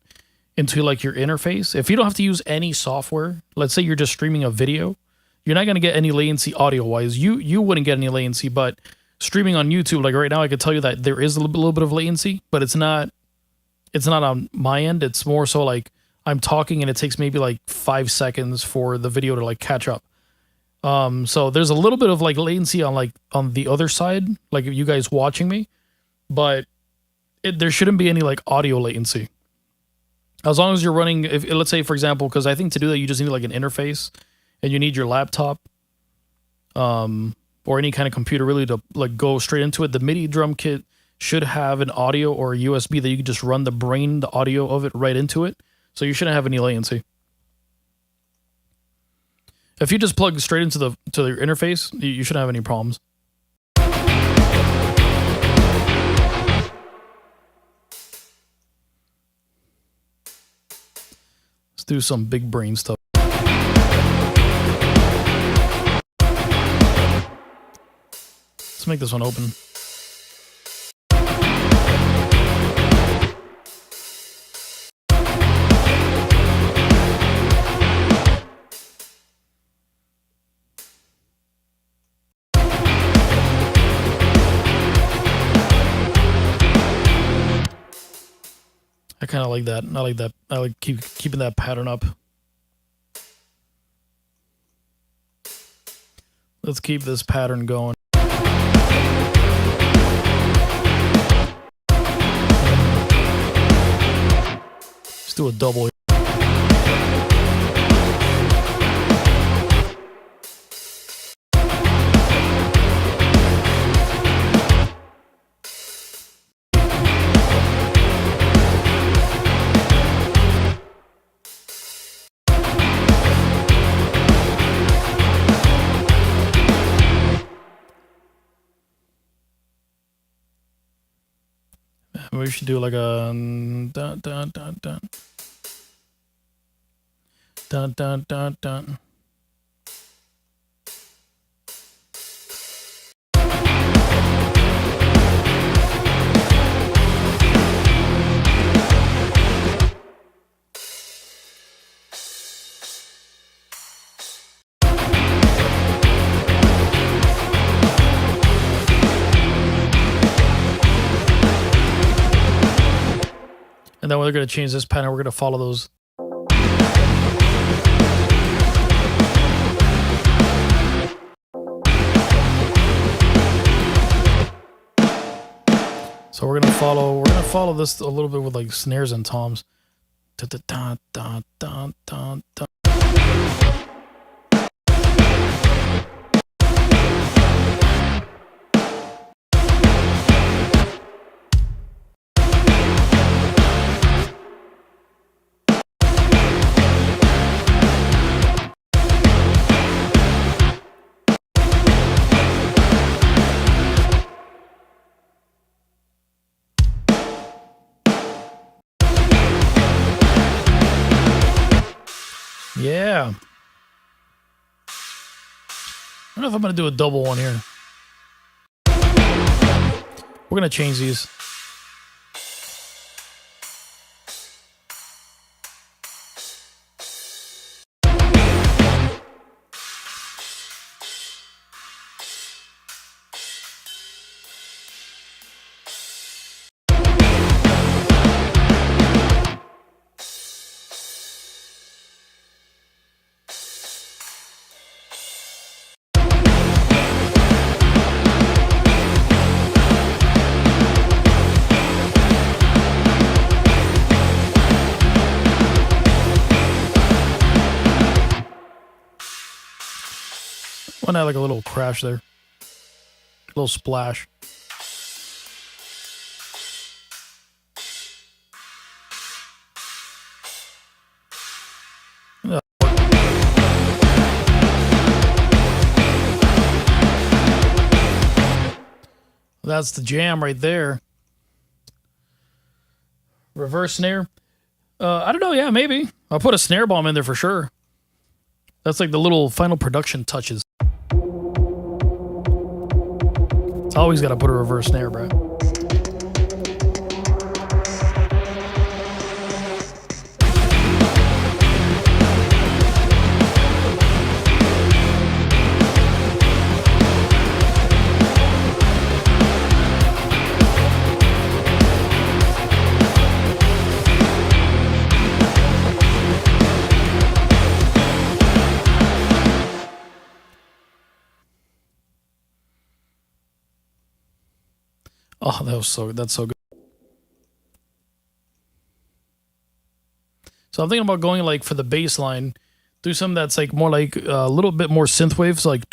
into like your interface, if you don't have to use any software, let's say you're just streaming a video, you're not going to get any latency audio-wise. You wouldn't get any latency, but streaming on YouTube, like right now, I could tell you that there is a little bit of latency, but it's not on my end. It's more so like I'm talking and it takes maybe like 5 seconds for the video to like catch up. So there's a little bit of like latency on the other side, like you guys watching me, but there shouldn't be any like audio latency. As long as you're running, if let's say for example, because I think to do that you just need like an interface, and you need your laptop, or any kind of computer really to like go straight into it. The MIDI drum kit should have an audio or a USB that you can just run the audio of it right into it, so you shouldn't have any latency. If you just plug straight into your interface, you shouldn't have any problems. Let's do some big brain stuff. Let's make this one open. I kind of like that. I like that. I like keeping that pattern up. Let's keep this pattern going. Let's do a double. We should do like a dun dun dun dun dun dun dun dun. And then we're going to change this pattern. We're going to follow those. So we're going to follow this a little bit with like snares and toms. Dun, dun, dun, dun, dun, dun. Yeah. I don't know if I'm going to do a double one here. We're going to change these. Why not like a little crash there? A little splash. That's the jam right there. Reverse snare. I don't know. Yeah, maybe. I'll put a snare bomb in there for sure. That's like the little final production touches. It's always got to put a reverse snare, bro. Oh, that's so good. So I'm thinking about going like for the bass line, do something that's like more like a little bit more synthwave, so like.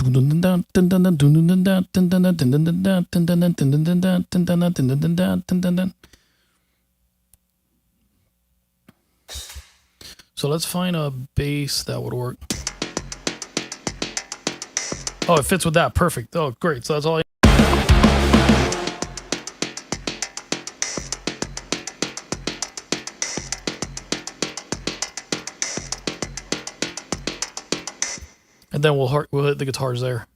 So let's find a bass that would work. Oh, it fits with that. Perfect. Oh, great. So that's all I. And then we'll hit the guitars there.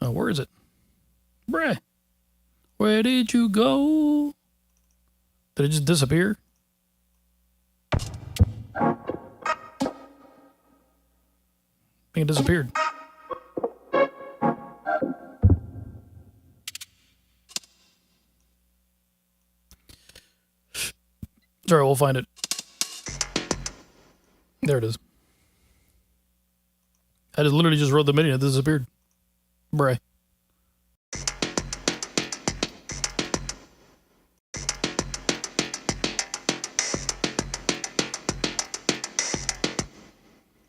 Oh, where is it? Bruh. Where did you go? Did it just disappear? I think it disappeared. Sorry, we'll find it. There it is. I just literally just wrote the MIDI and it disappeared. Bruh.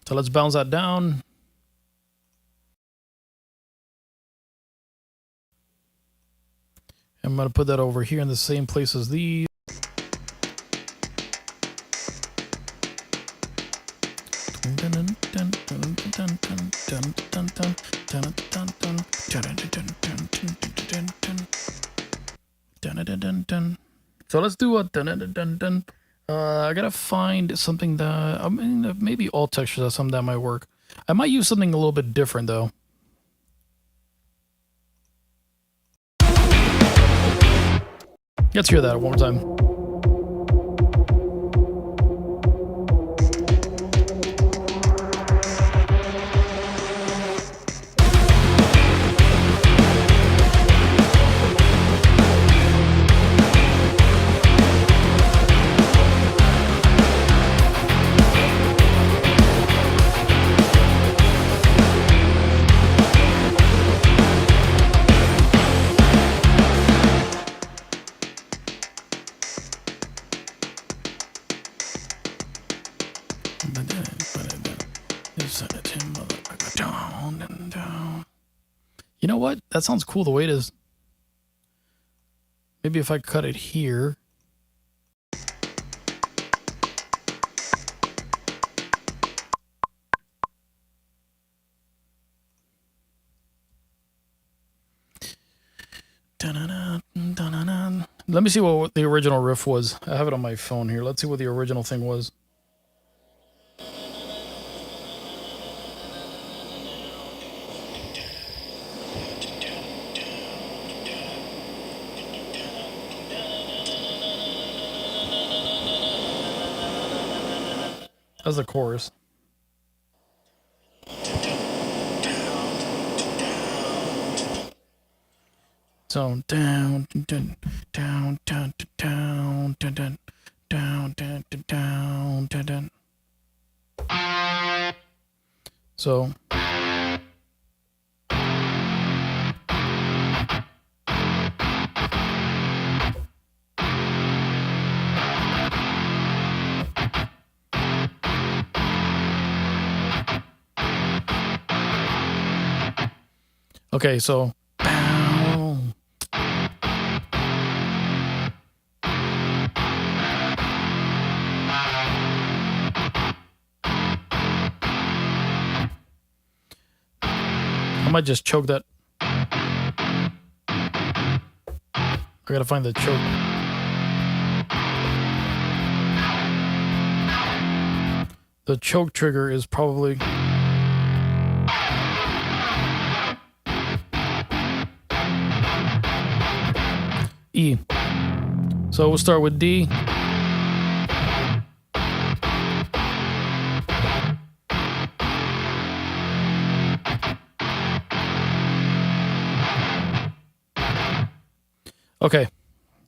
So let's bounce that down. I'm going to put that over here in the same place as these. So let's do a I gotta find something that, I mean, maybe all textures are something that might work. I might use something a little bit different though. Let's hear that one more time. You know what? That sounds cool the way it is. Maybe if I cut it here. Let me see what the original riff was. I have it on my phone here. Let's see what the original thing was. That's the chorus. So down, down, down, down, down, down, down, down, down, down, down, down. So. Okay, so. I might just choke that. I gotta find the choke. The choke trigger is probably. E. So we'll start with D. Okay,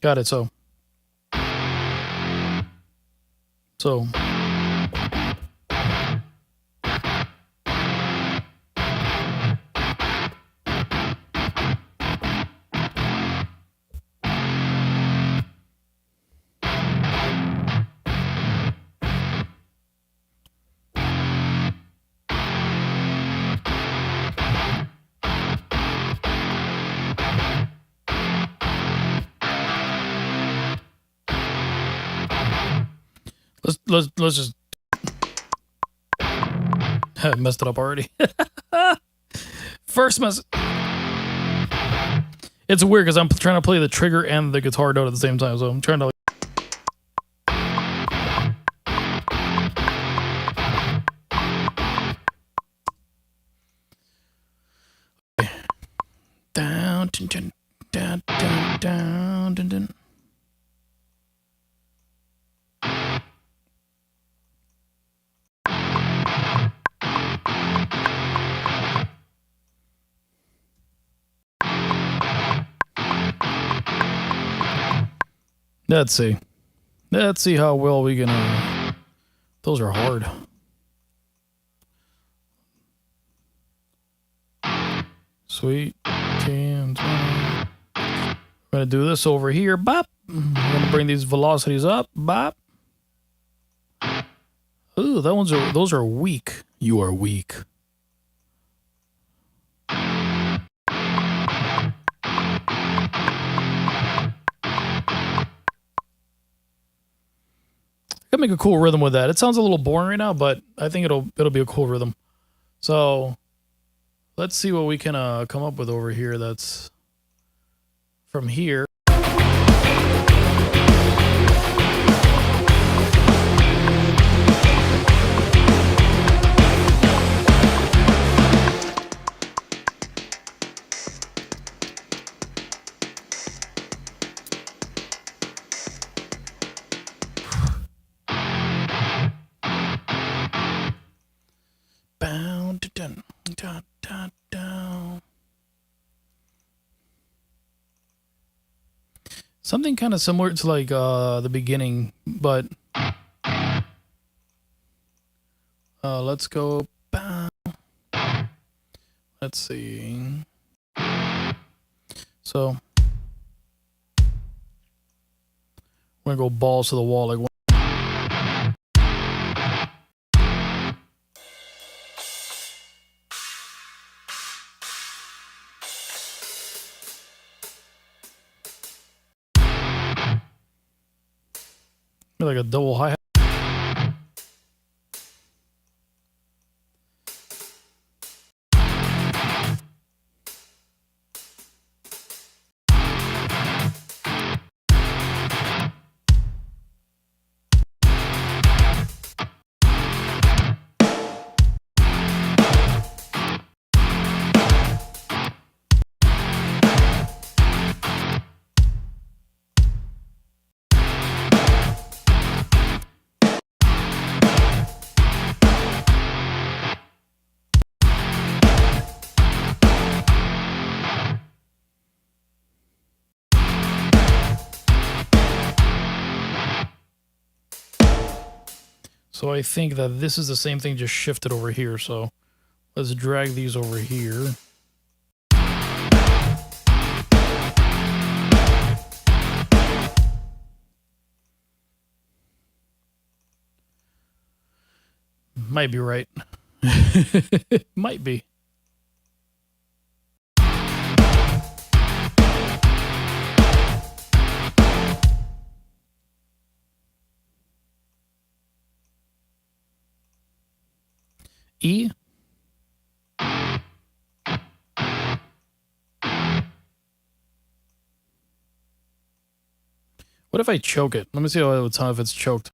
got it. So Let's just I messed it up already. First mess. It's weird because I'm trying to play the trigger and the guitar note at the same time, so I'm trying to. Down, down, down, down, down, down, down. Let's see. Let's see how well we can. Those are hard. Sweet. I'm gonna do this over here. Bop. I'm gonna bring these velocities up. Bop. Ooh, those are weak. You are weak. I can make a cool rhythm with that. It sounds a little boring right now, but I think it'll be a cool rhythm. So let's see what we can come up with over here. That's from here. Dun, dun, dun, dun. Something kind of similar to like the beginning, but let's go. Let's see. So we're gonna go balls to the wall like. Like a double hi-hat. So I think that this is the same thing, just shifted over here. So let's drag these over here. Might be right. Might be. E. What if I choke it? Let me see how it would sound if it's choked.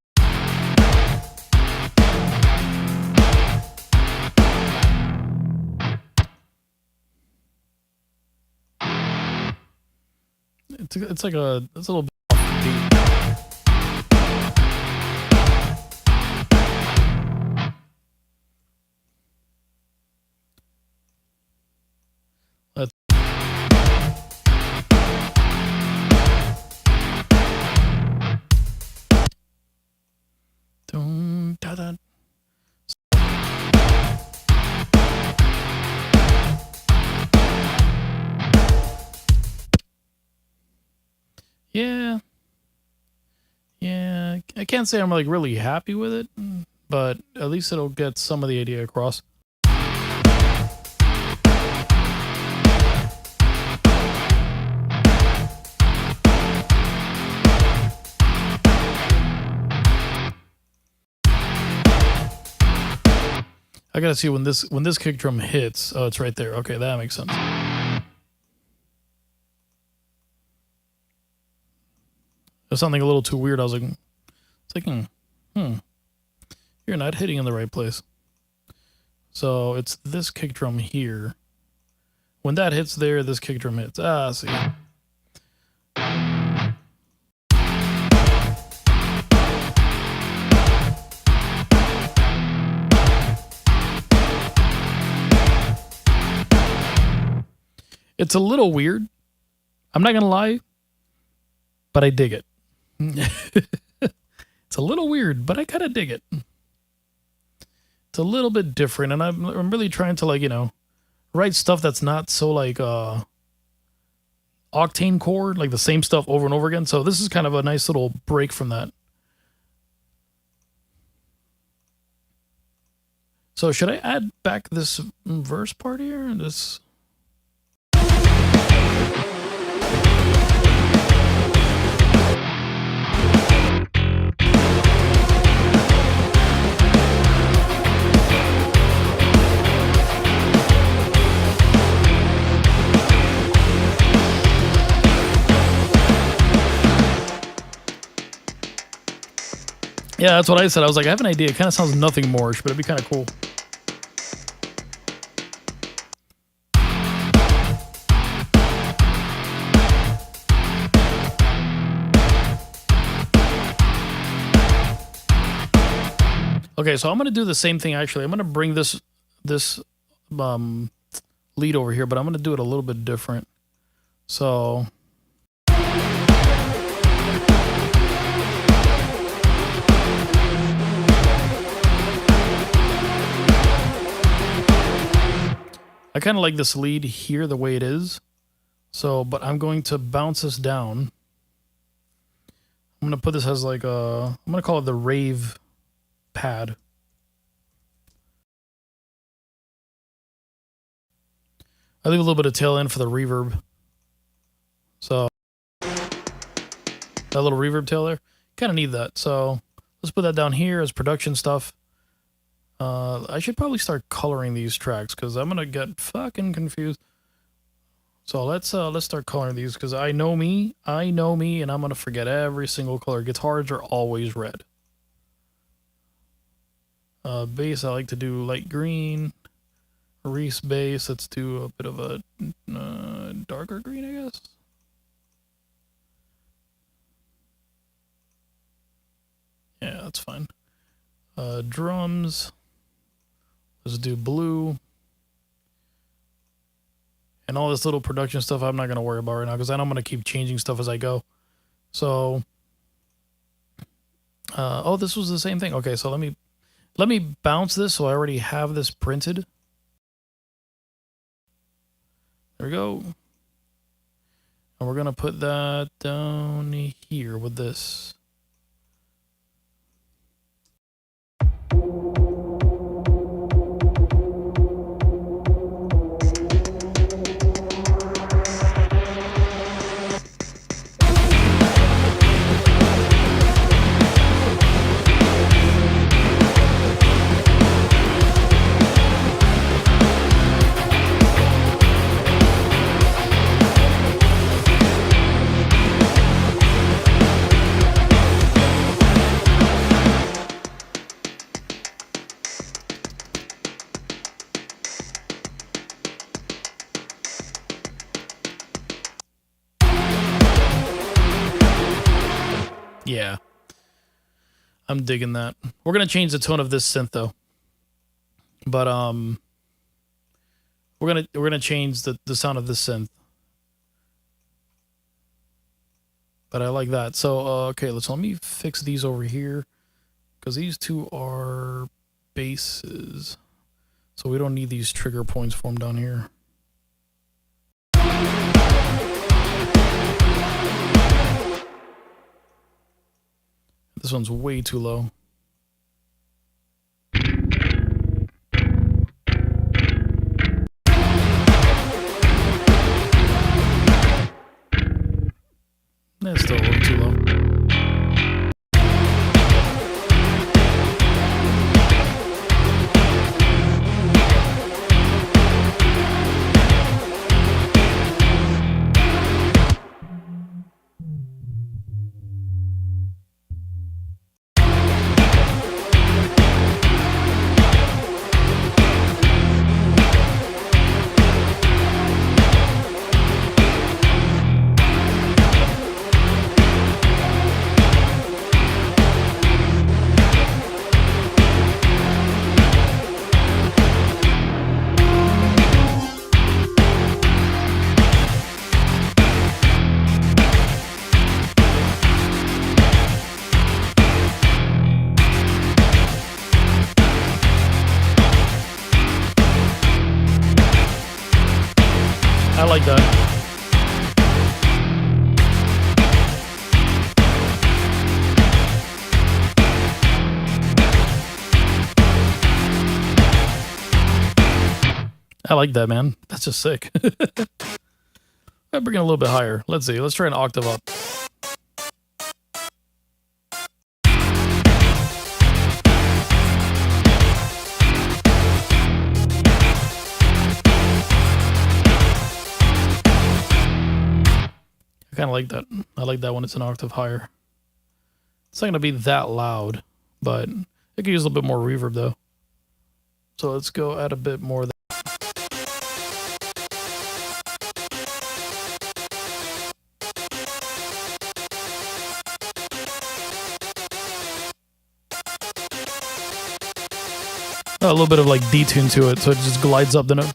It's like a little bit off beat. Yeah, I can't say I'm like really happy with it, but at least it'll get some of the idea across. I gotta see when this kick drum hits. Oh, it's right there. Okay, that makes sense. There's something a little too weird. I was like, thinking, you're not hitting in the right place. So it's this kick drum here. When that hits there, this kick drum hits. Ah, see. It's a little weird. I'm not gonna lie, but I dig it. It's a little weird, but I kind of dig it. It's a little bit different, and I'm really trying to, like, you know, write stuff that's not so like octane core, like the same stuff over and over again. So this is kind of a nice little break from that. So should I add back this verse part here? This. Yeah, that's what I said. I was like, I have an idea. It kind of sounds nothing more-ish, but it'd be kind of cool. Okay, so I'm going to do the same thing, actually. I'm going to bring this lead over here, but I'm going to do it a little bit different. So... I kind of like this lead here the way it is. So, but I'm going to bounce this down. I'm going to put this as like a, I'm going to call it the rave pad. I leave a little bit of tail end for the reverb. So, that little reverb tail there, kind of need that. So, let's put that down here as production stuff. I should probably start coloring these tracks because I'm gonna get fucking confused. So let's start coloring these because I know me, and I'm gonna forget every single color. Guitars are always red. Bass, I like to do light green. Reese bass, let's do a bit of a darker green, I guess. Yeah, that's fine. Drums. Let's do blue. And all this little production stuff I'm not going to worry about right now because I'm going to keep changing stuff as I go. So, oh, this was the same thing. Okay, so let me bounce this so I already have this printed. There we go. And we're going to put that down here with this. Yeah, I'm digging that. We're gonna change the tone of this synth though, but we're gonna change the sound of this synth. But I like that. So okay, let me fix these over here because these two are basses, so we don't need these trigger points for them down here. This one's way too low. That's still a little too low. like that. I like that, man. That's just sick. I'll bring it a little bit higher. Let's see. Let's try an octave up. I kind of like that. I like that when it's an octave higher. It's not going to be that loud, but it could use a little bit more reverb, though. So let's go add a bit more. A little bit of like detune to it, so it just glides up the note.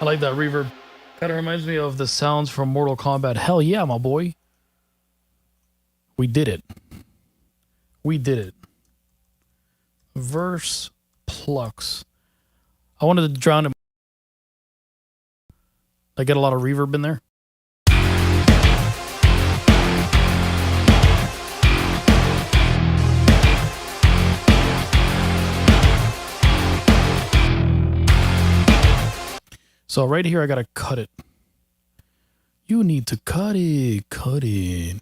I like that reverb. Kind of reminds me of the sounds from Mortal Kombat. Hell yeah, my boy. We did it. We did it. Verse Plux. I wanted to drown it. I get a lot of reverb in there. So right here, I gotta cut it. You need to cut it, cut it.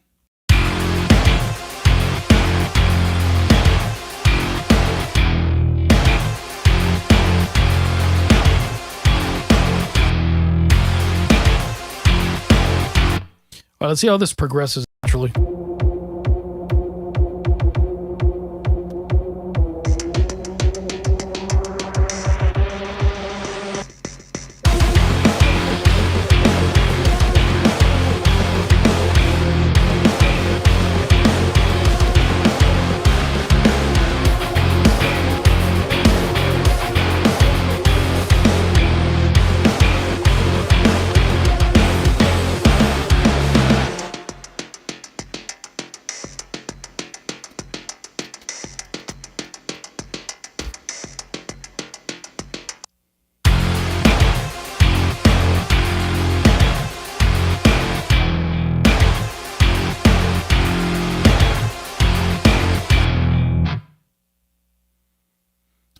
All right, let's see how this progresses naturally.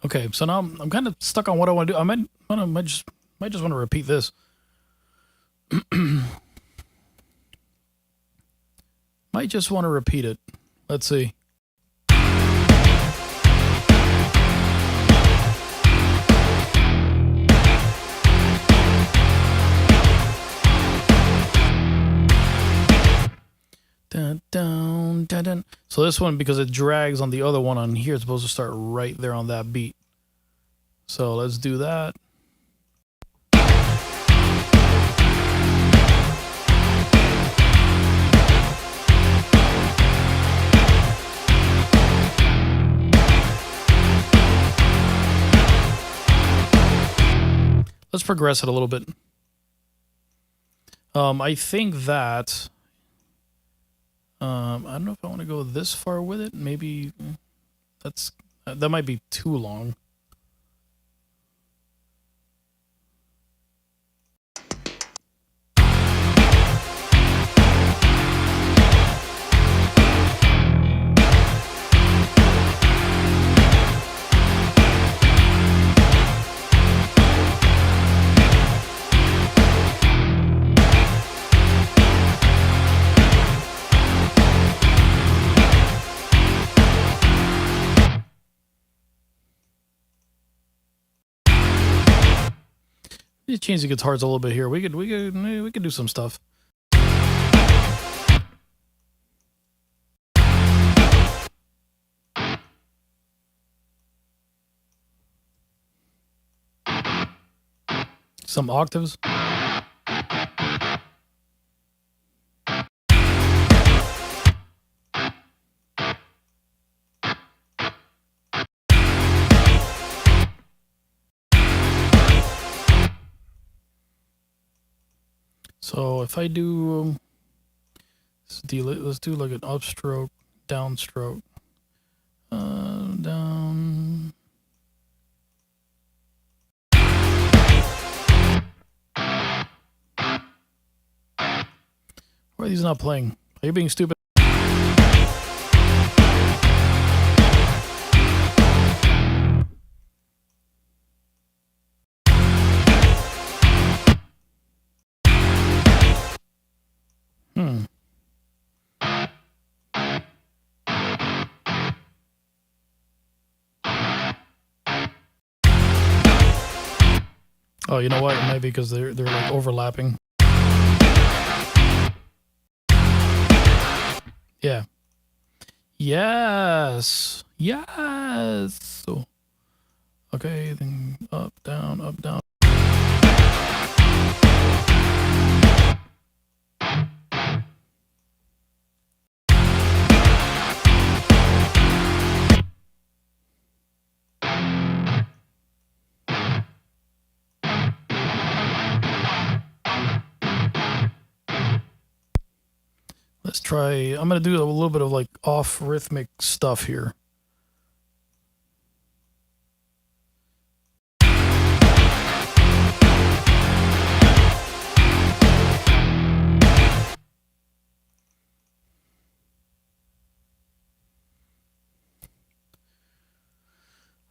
Okay, so now I'm kind of stuck on what I want to do. I might just want to repeat this. Might just want to repeat it. Let's see. Dun, dun, dun, dun. So this one, because it drags on the other one on here, it's supposed to start right there on that beat. So let's do that. Let's progress it a little bit. I think that I don't know if I want to go this far with it. Maybe that might be too long. Just change the guitars a little bit here. We could do some stuff. Some octaves. So if I do, let's do like an upstroke, downstroke, down. Why are these not playing? Are you being stupid? Oh, you know what? Maybe because they're like overlapping. Yeah. Yes. Yes. So, okay, then up, down, up, down. Let's try, I'm going to do a little bit of like off rhythmic stuff here.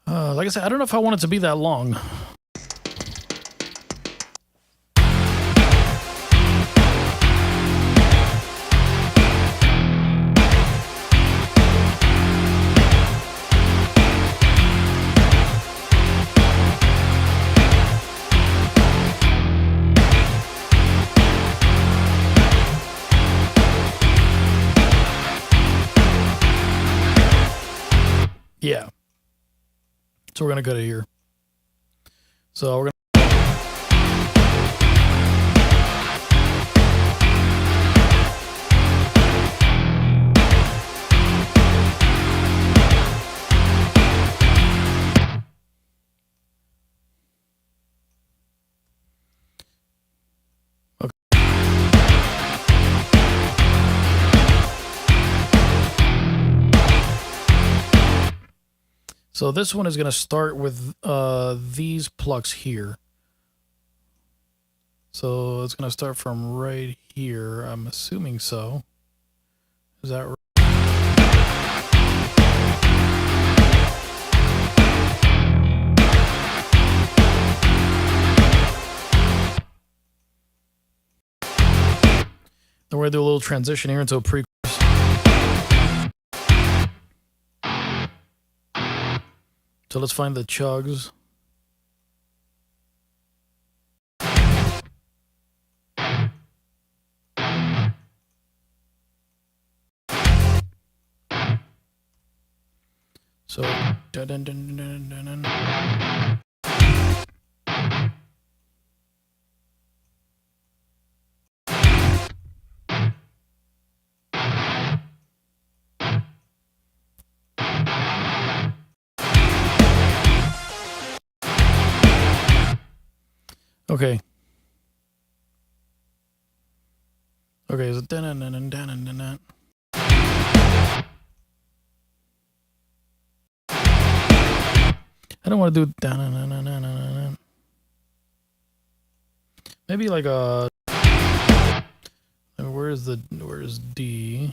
Like I said, I don't know if I want it to be that long. Yeah. So we're going to cut it here. So we're going to... So this one is going to start with these plucks here. So it's going to start from right here. I'm assuming so. Is that right? Then we're going to do a little transition here into a pre-chorus. So let's find the chugs. So dun, dun, dun, dun, dun, dun. Okay. Okay, so dun, dun, dun, dun, dun, dun, dun. I don't want to do dun, dun, dun, dun, dun, dun, dun. Maybe like a... Where's D?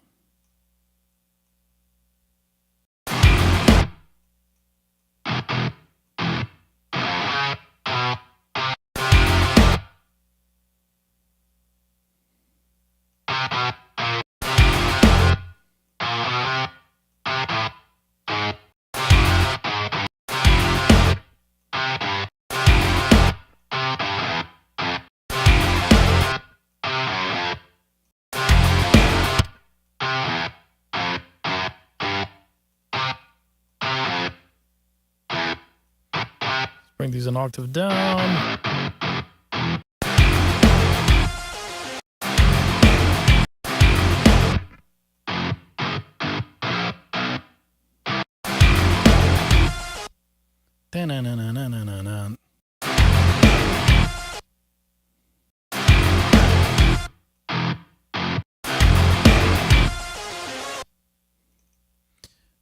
Bring these an octave down. Da-na-na-na-na-na-na.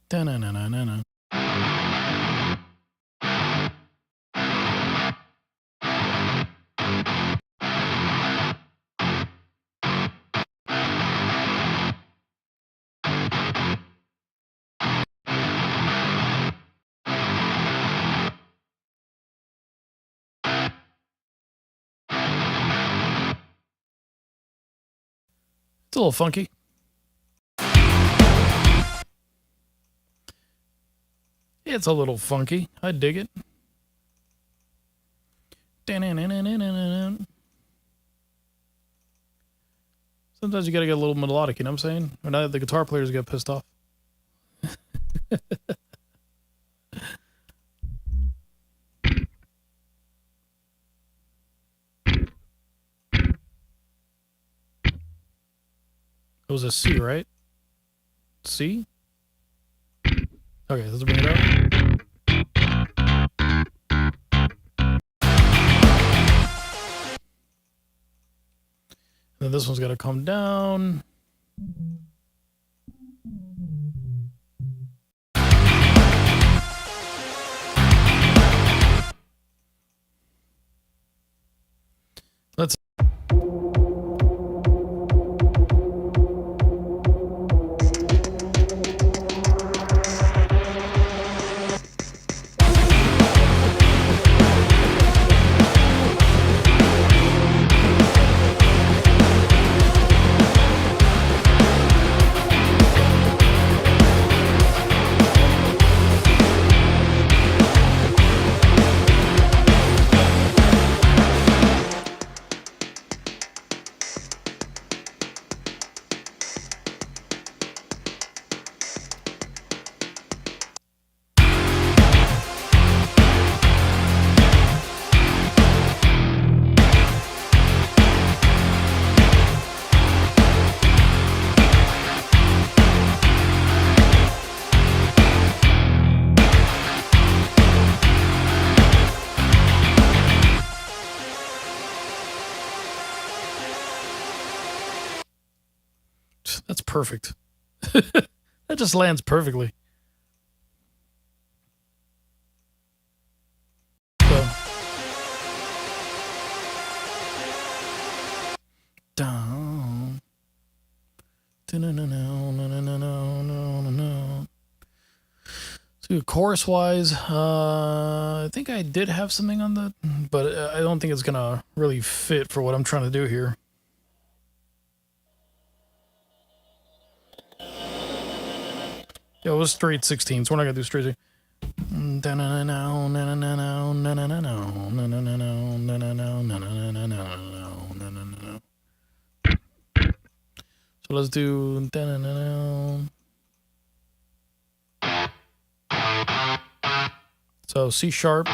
Da-na-na-na-na-na. It's a little funky. It's a little funky. I dig it. Sometimes you gotta get a little melodic, you know what I'm saying? Or not, the guitar players get pissed off. It was a C, right? C? Okay, let's bring it up. Then this one's got to come down. Let's. That's perfect. That just lands perfectly. So. Down. So chorus-wise, I think I did have something on the, but I don't think it's gonna really fit for what I'm trying to do here. Yeah, it was straight 16s. We're not gonna do straight. So let's do. So C sharp.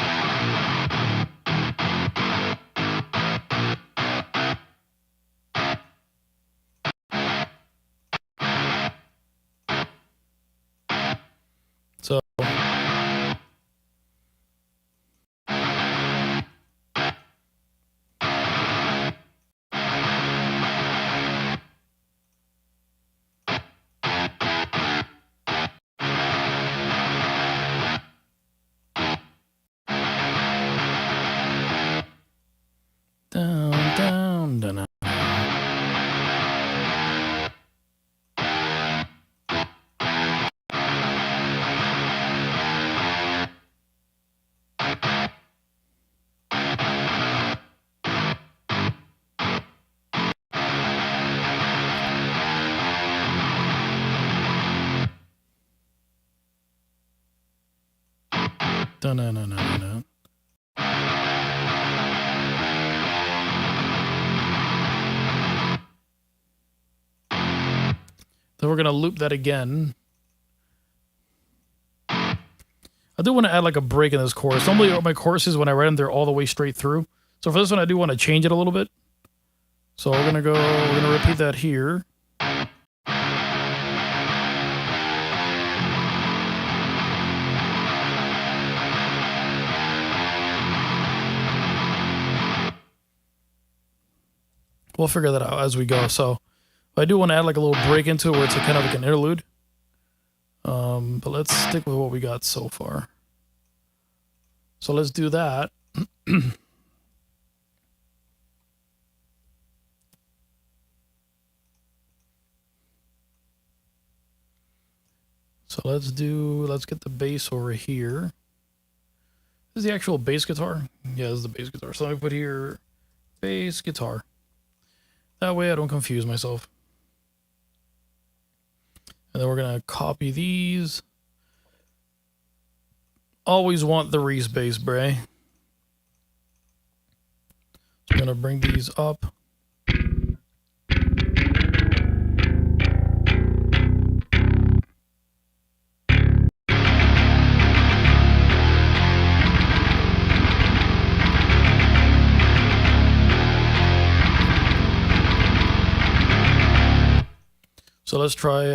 So down, down. Dun-dun-dun-dun-dun. Then we're going to loop that again. I I do want to add like a break in this chorus. Normally my choruses, when I write them, they're all the way straight through. So for this one, I do want to change it a little bit. So we're gonna repeat that here. We'll figure that out as we go. So I do want to add like a little break into it where it's a kind of like an interlude. But let's stick with what we got so far. So let's do that. So let's get the bass over here. This is the actual bass guitar. Yeah, this is the bass guitar. So let me put here bass guitar. That way I don't confuse myself. And then we're going to copy these. Always want the Reese bass, Bray. So I'm going to bring these up. So let's try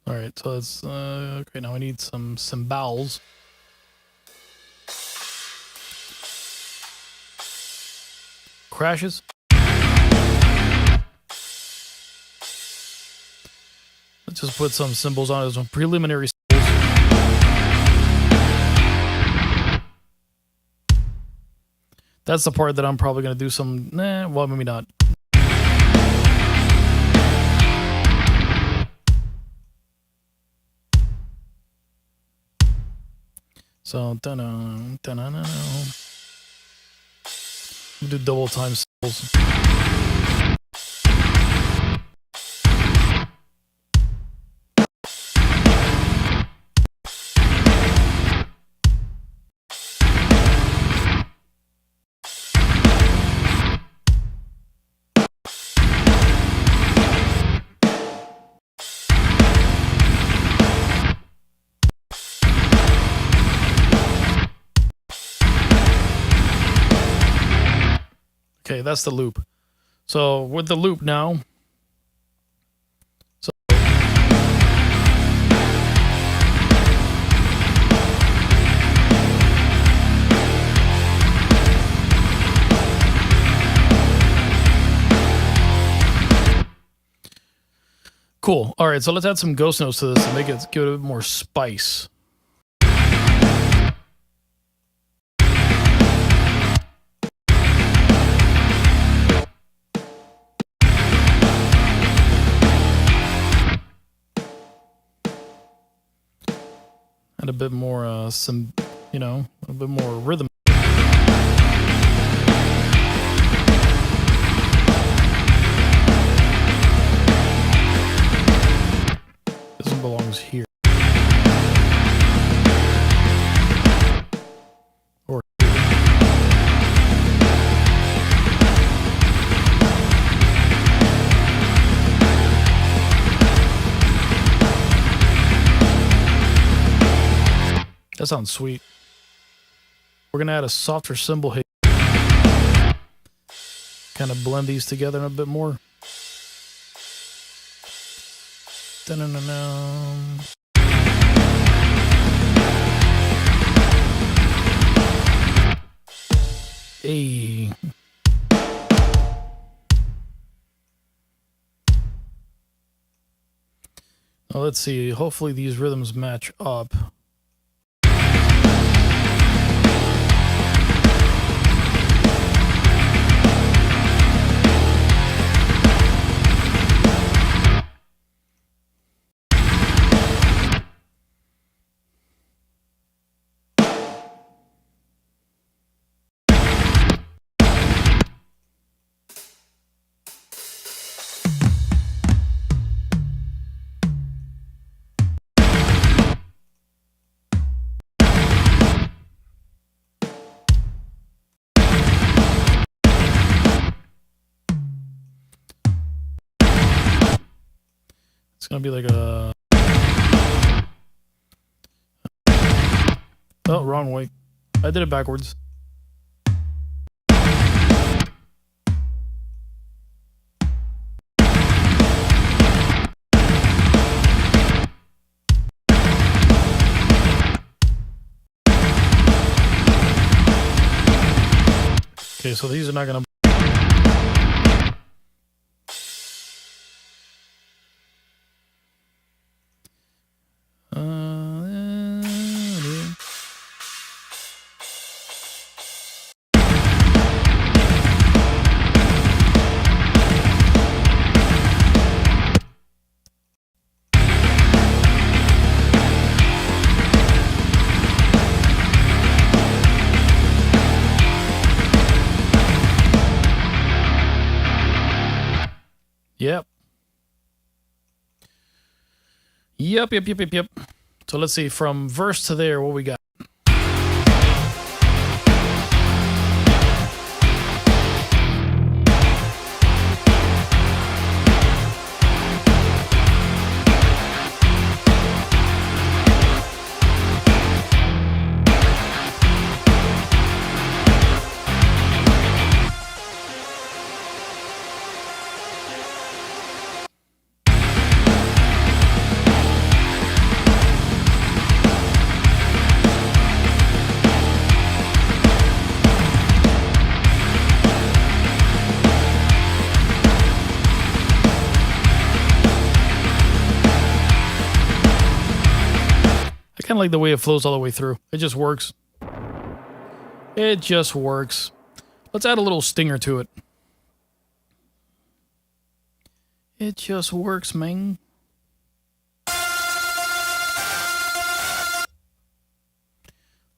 all right, so let's okay, now I need some cymbals. Crashes. Let's just put some cymbals on it, some preliminary cymbals. That's the part that I'm probably going to do some, well, maybe not. So, we'll do double time cymbals. Okay, that's the loop. So with the loop now, so cool. All right, so let's add some ghost notes to this and give it a bit more spice. And a bit more, a bit more rhythm. This one belongs here. Or that sounds sweet. We're going to add a softer cymbal hit. Kind of blend these together a bit more. Hey. Now let's see. Hopefully these rhythms match up. gonna be like a... Oh, wrong way. I did it backwards. Okay, so these are not gonna... Yep. Yep. So let's see, from verse to there, what we got? I kind of like the way it flows all the way through. It just works. It just works. Let's add a little stinger to it. It just works, man.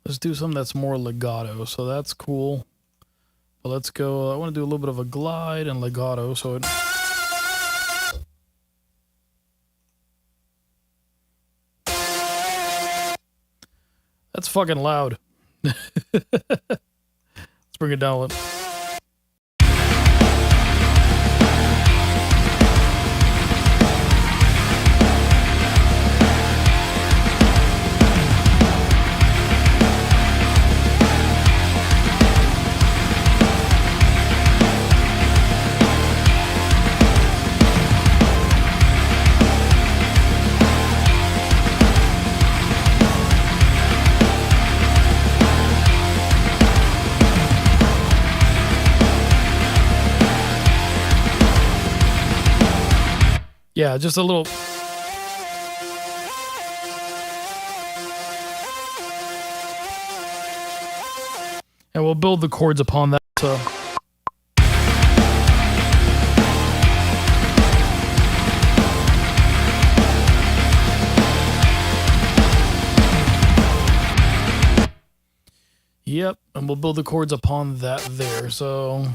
Let's do something that's more legato, so that's cool. But let's go, I want to do a little bit of a glide and legato, so it... That's fucking loud. Let's bring it down a little. Yeah, just a little... And we'll build the chords upon that, so... Yep, and we'll build the chords upon that there, so...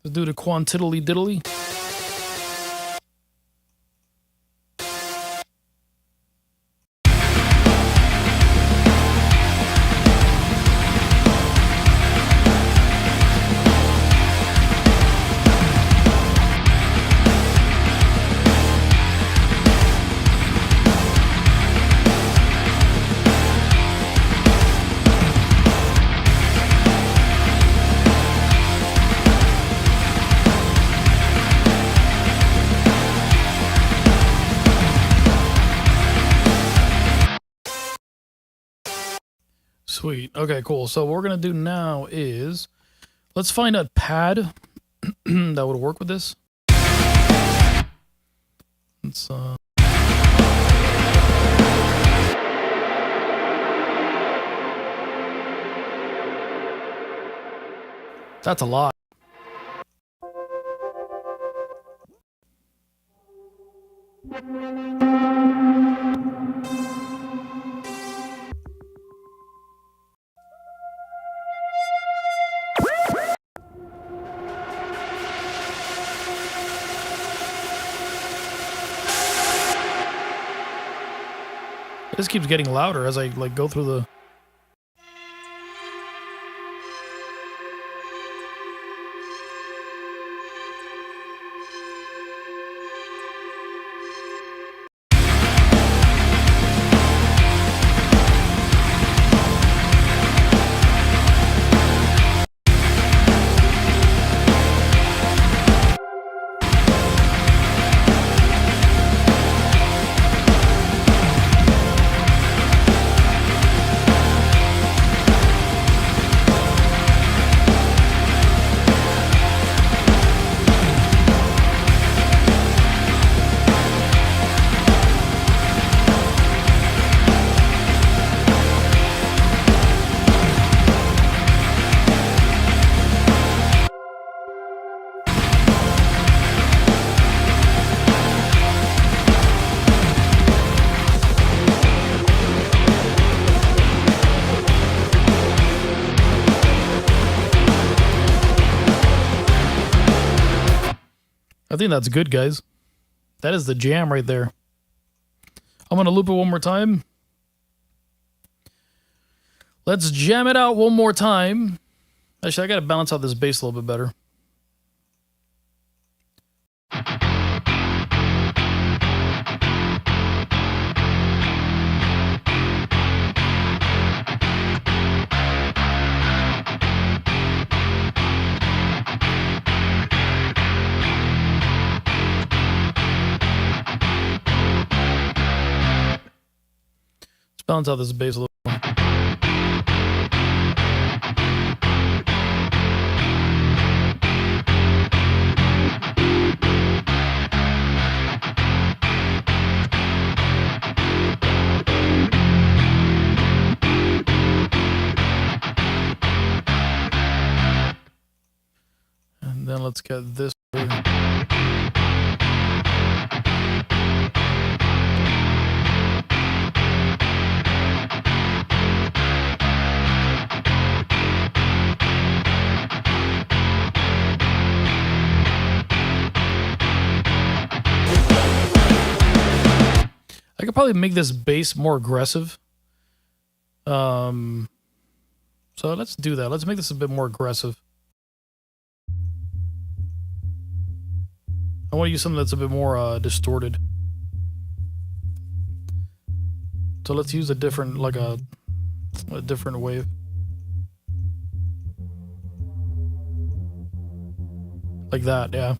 Let's do the quantiddly diddly. Sweet. Okay, cool. So what we're going to do now is, let's find a pad that would work with this. Let's, that's a lot. This keeps getting louder as I like go through the... I think that's good, guys. That is the jam right there. I'm going to loop it one more time. Let's jam it out one more time. Actually, I got to balance out this bass a little bit better. Let's balance out this bass a little more. And then let's get this. I could probably make this bass more aggressive. So let's do that. Let's make this a bit more aggressive. I want to use something that's a bit more distorted. So let's use a different, like a different wave. Like that, yeah.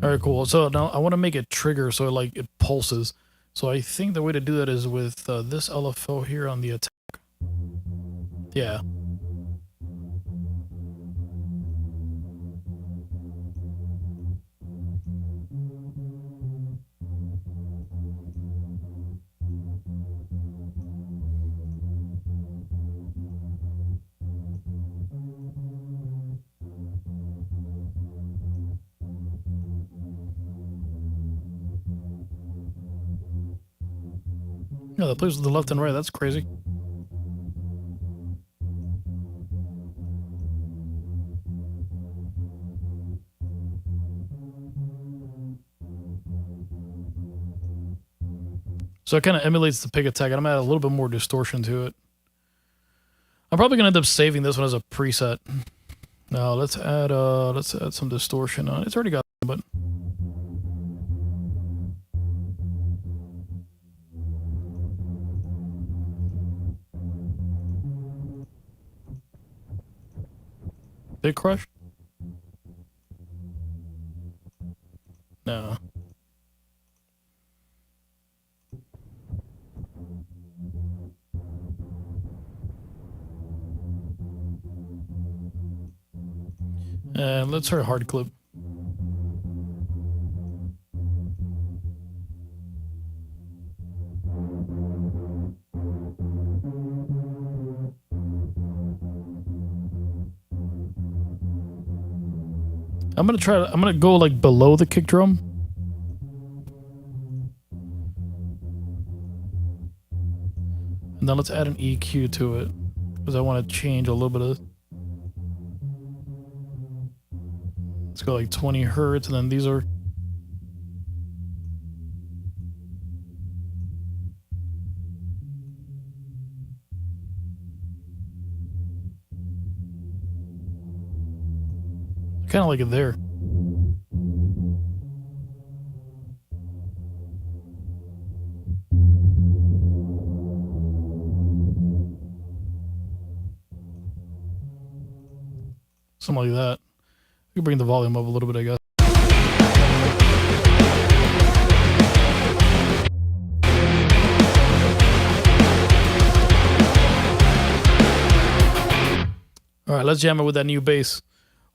All right, cool. So now I want to make it trigger so it pulses. So I think the way to do that is with this LFO here on the attack. Yeah. Yeah, that plays with the left and right. That's crazy. So it kind of emulates the pick attack, and I'm gonna add a little bit more distortion to it. I'm probably gonna end up saving this one as a preset. Now let's add some distortion on it. It's already got, but. Big crush? No. And let's try hard clip. I'm gonna go like below the kick drum. And then let's add an EQ to it, because I want to change a little bit of. Let's go like 20 hertz, and then these are. Kind of like it there. Something like that. We can bring the volume up a little bit, I guess. All right, let's jam it with that new bass.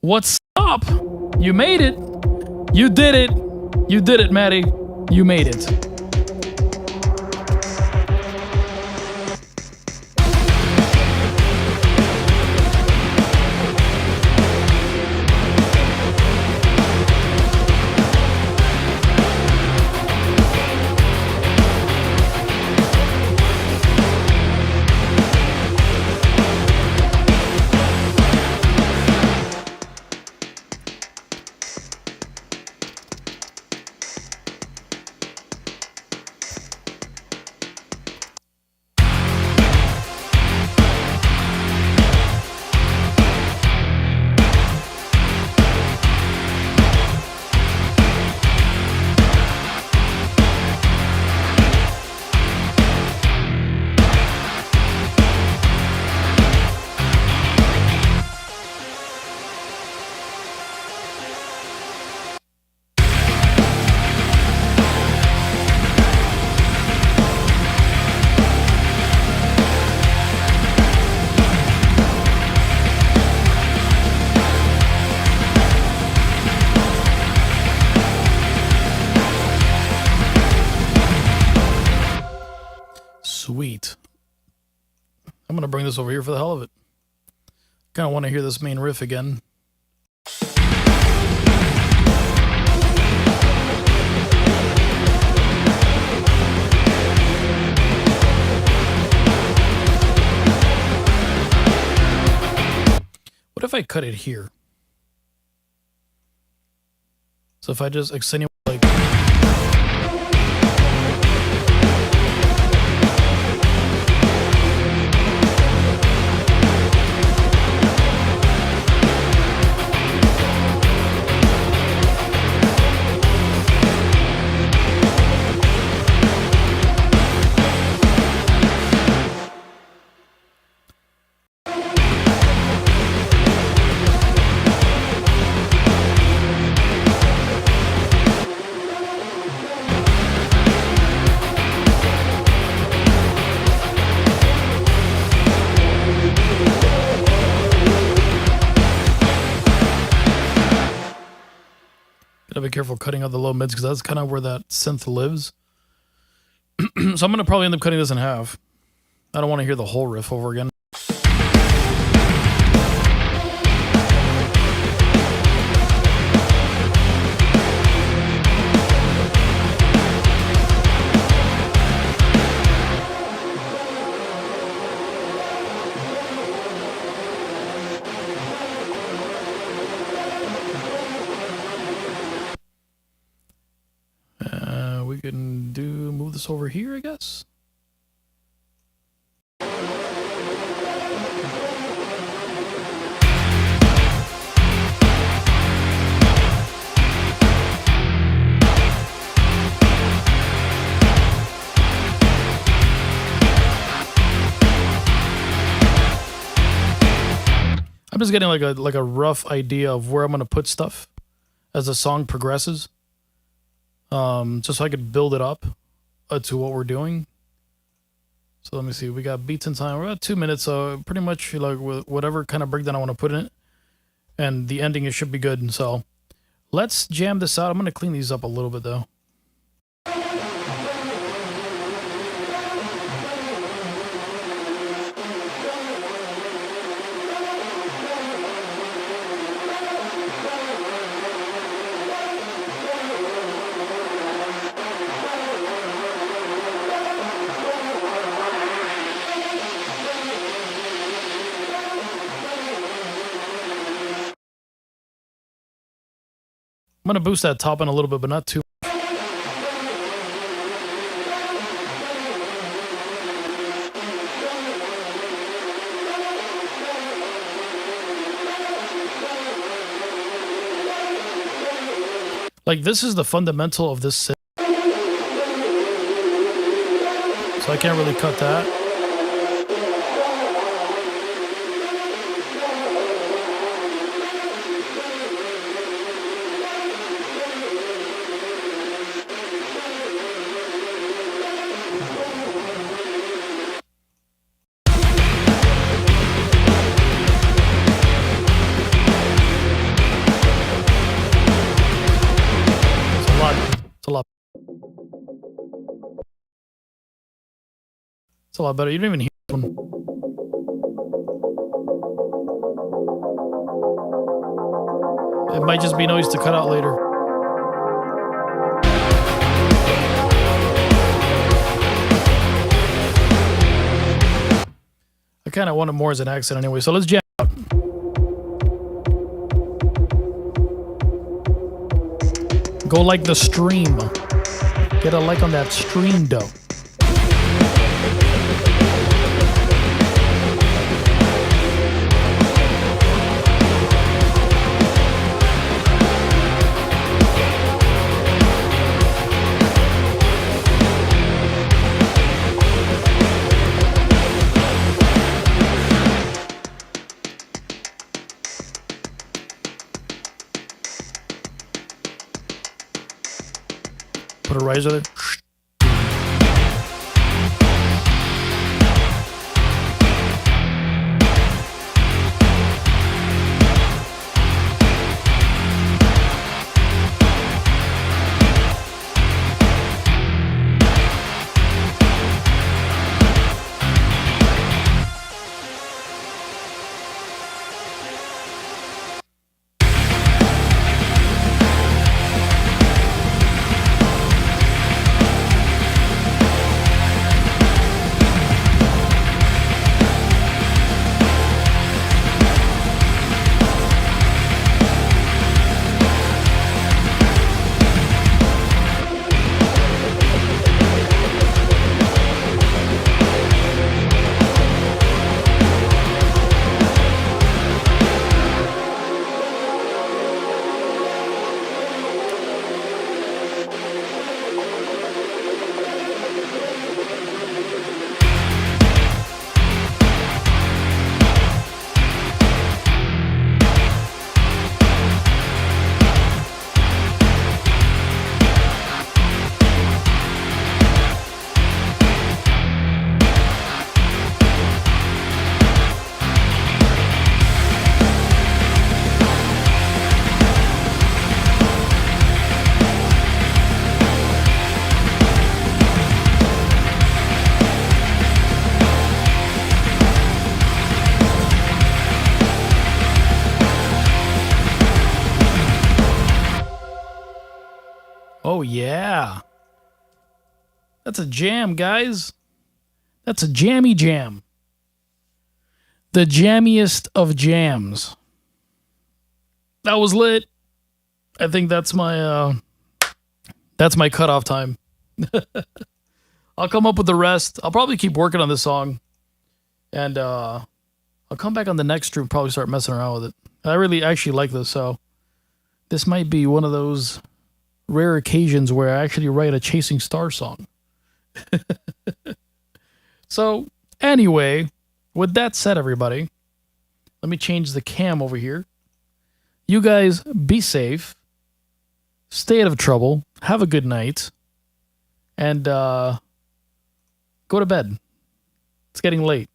What's up? You made it. You did it. You did it, Maddie. You made it. I'm gonna bring this over here for the hell of it. Kind of want to hear this main riff again. What if I cut it here? So if I just extenuate like... Gotta be careful cutting out the low mids because that's kind of where that synth lives. So I'm gonna probably end up cutting this in half. I don't want to hear the whole riff over again. We can move this over here, I guess. I'm just getting like a rough idea of where I'm gonna put stuff as the song progresses. Just so I could build it up to what we're doing. So let me see. We got beats in time. We're about 2 minutes, so pretty much like with whatever kind of breakdown I want to put in it, and the ending it should be good. So let's jam this out. I'm gonna clean these up a little bit though. I'm going to boost that top end a little bit, but not too much. Like, this is the fundamental of this synth. So I can't really cut that. It's a lot better. You don't even hear this one. It might just be noise to cut out later. I kind of want it more as an accent anyway, so let's jam out. Go like the stream. Get a like on that stream, though. Put a riser there. yeah. That's a jam, guys. That's a jammy jam. The jammiest of jams. That was lit. I think that's my cutoff time. I'll come up with the rest. I'll probably keep working on this song. And I'll come back on the next stream, probably start messing around with it. I really actually like this, so this might be one of those rare occasions where I actually write a Chasing Star song. So, anyway, with that said, everybody, let me change the cam over here. You guys be safe, stay out of trouble, have a good night, and go to bed. It's getting late.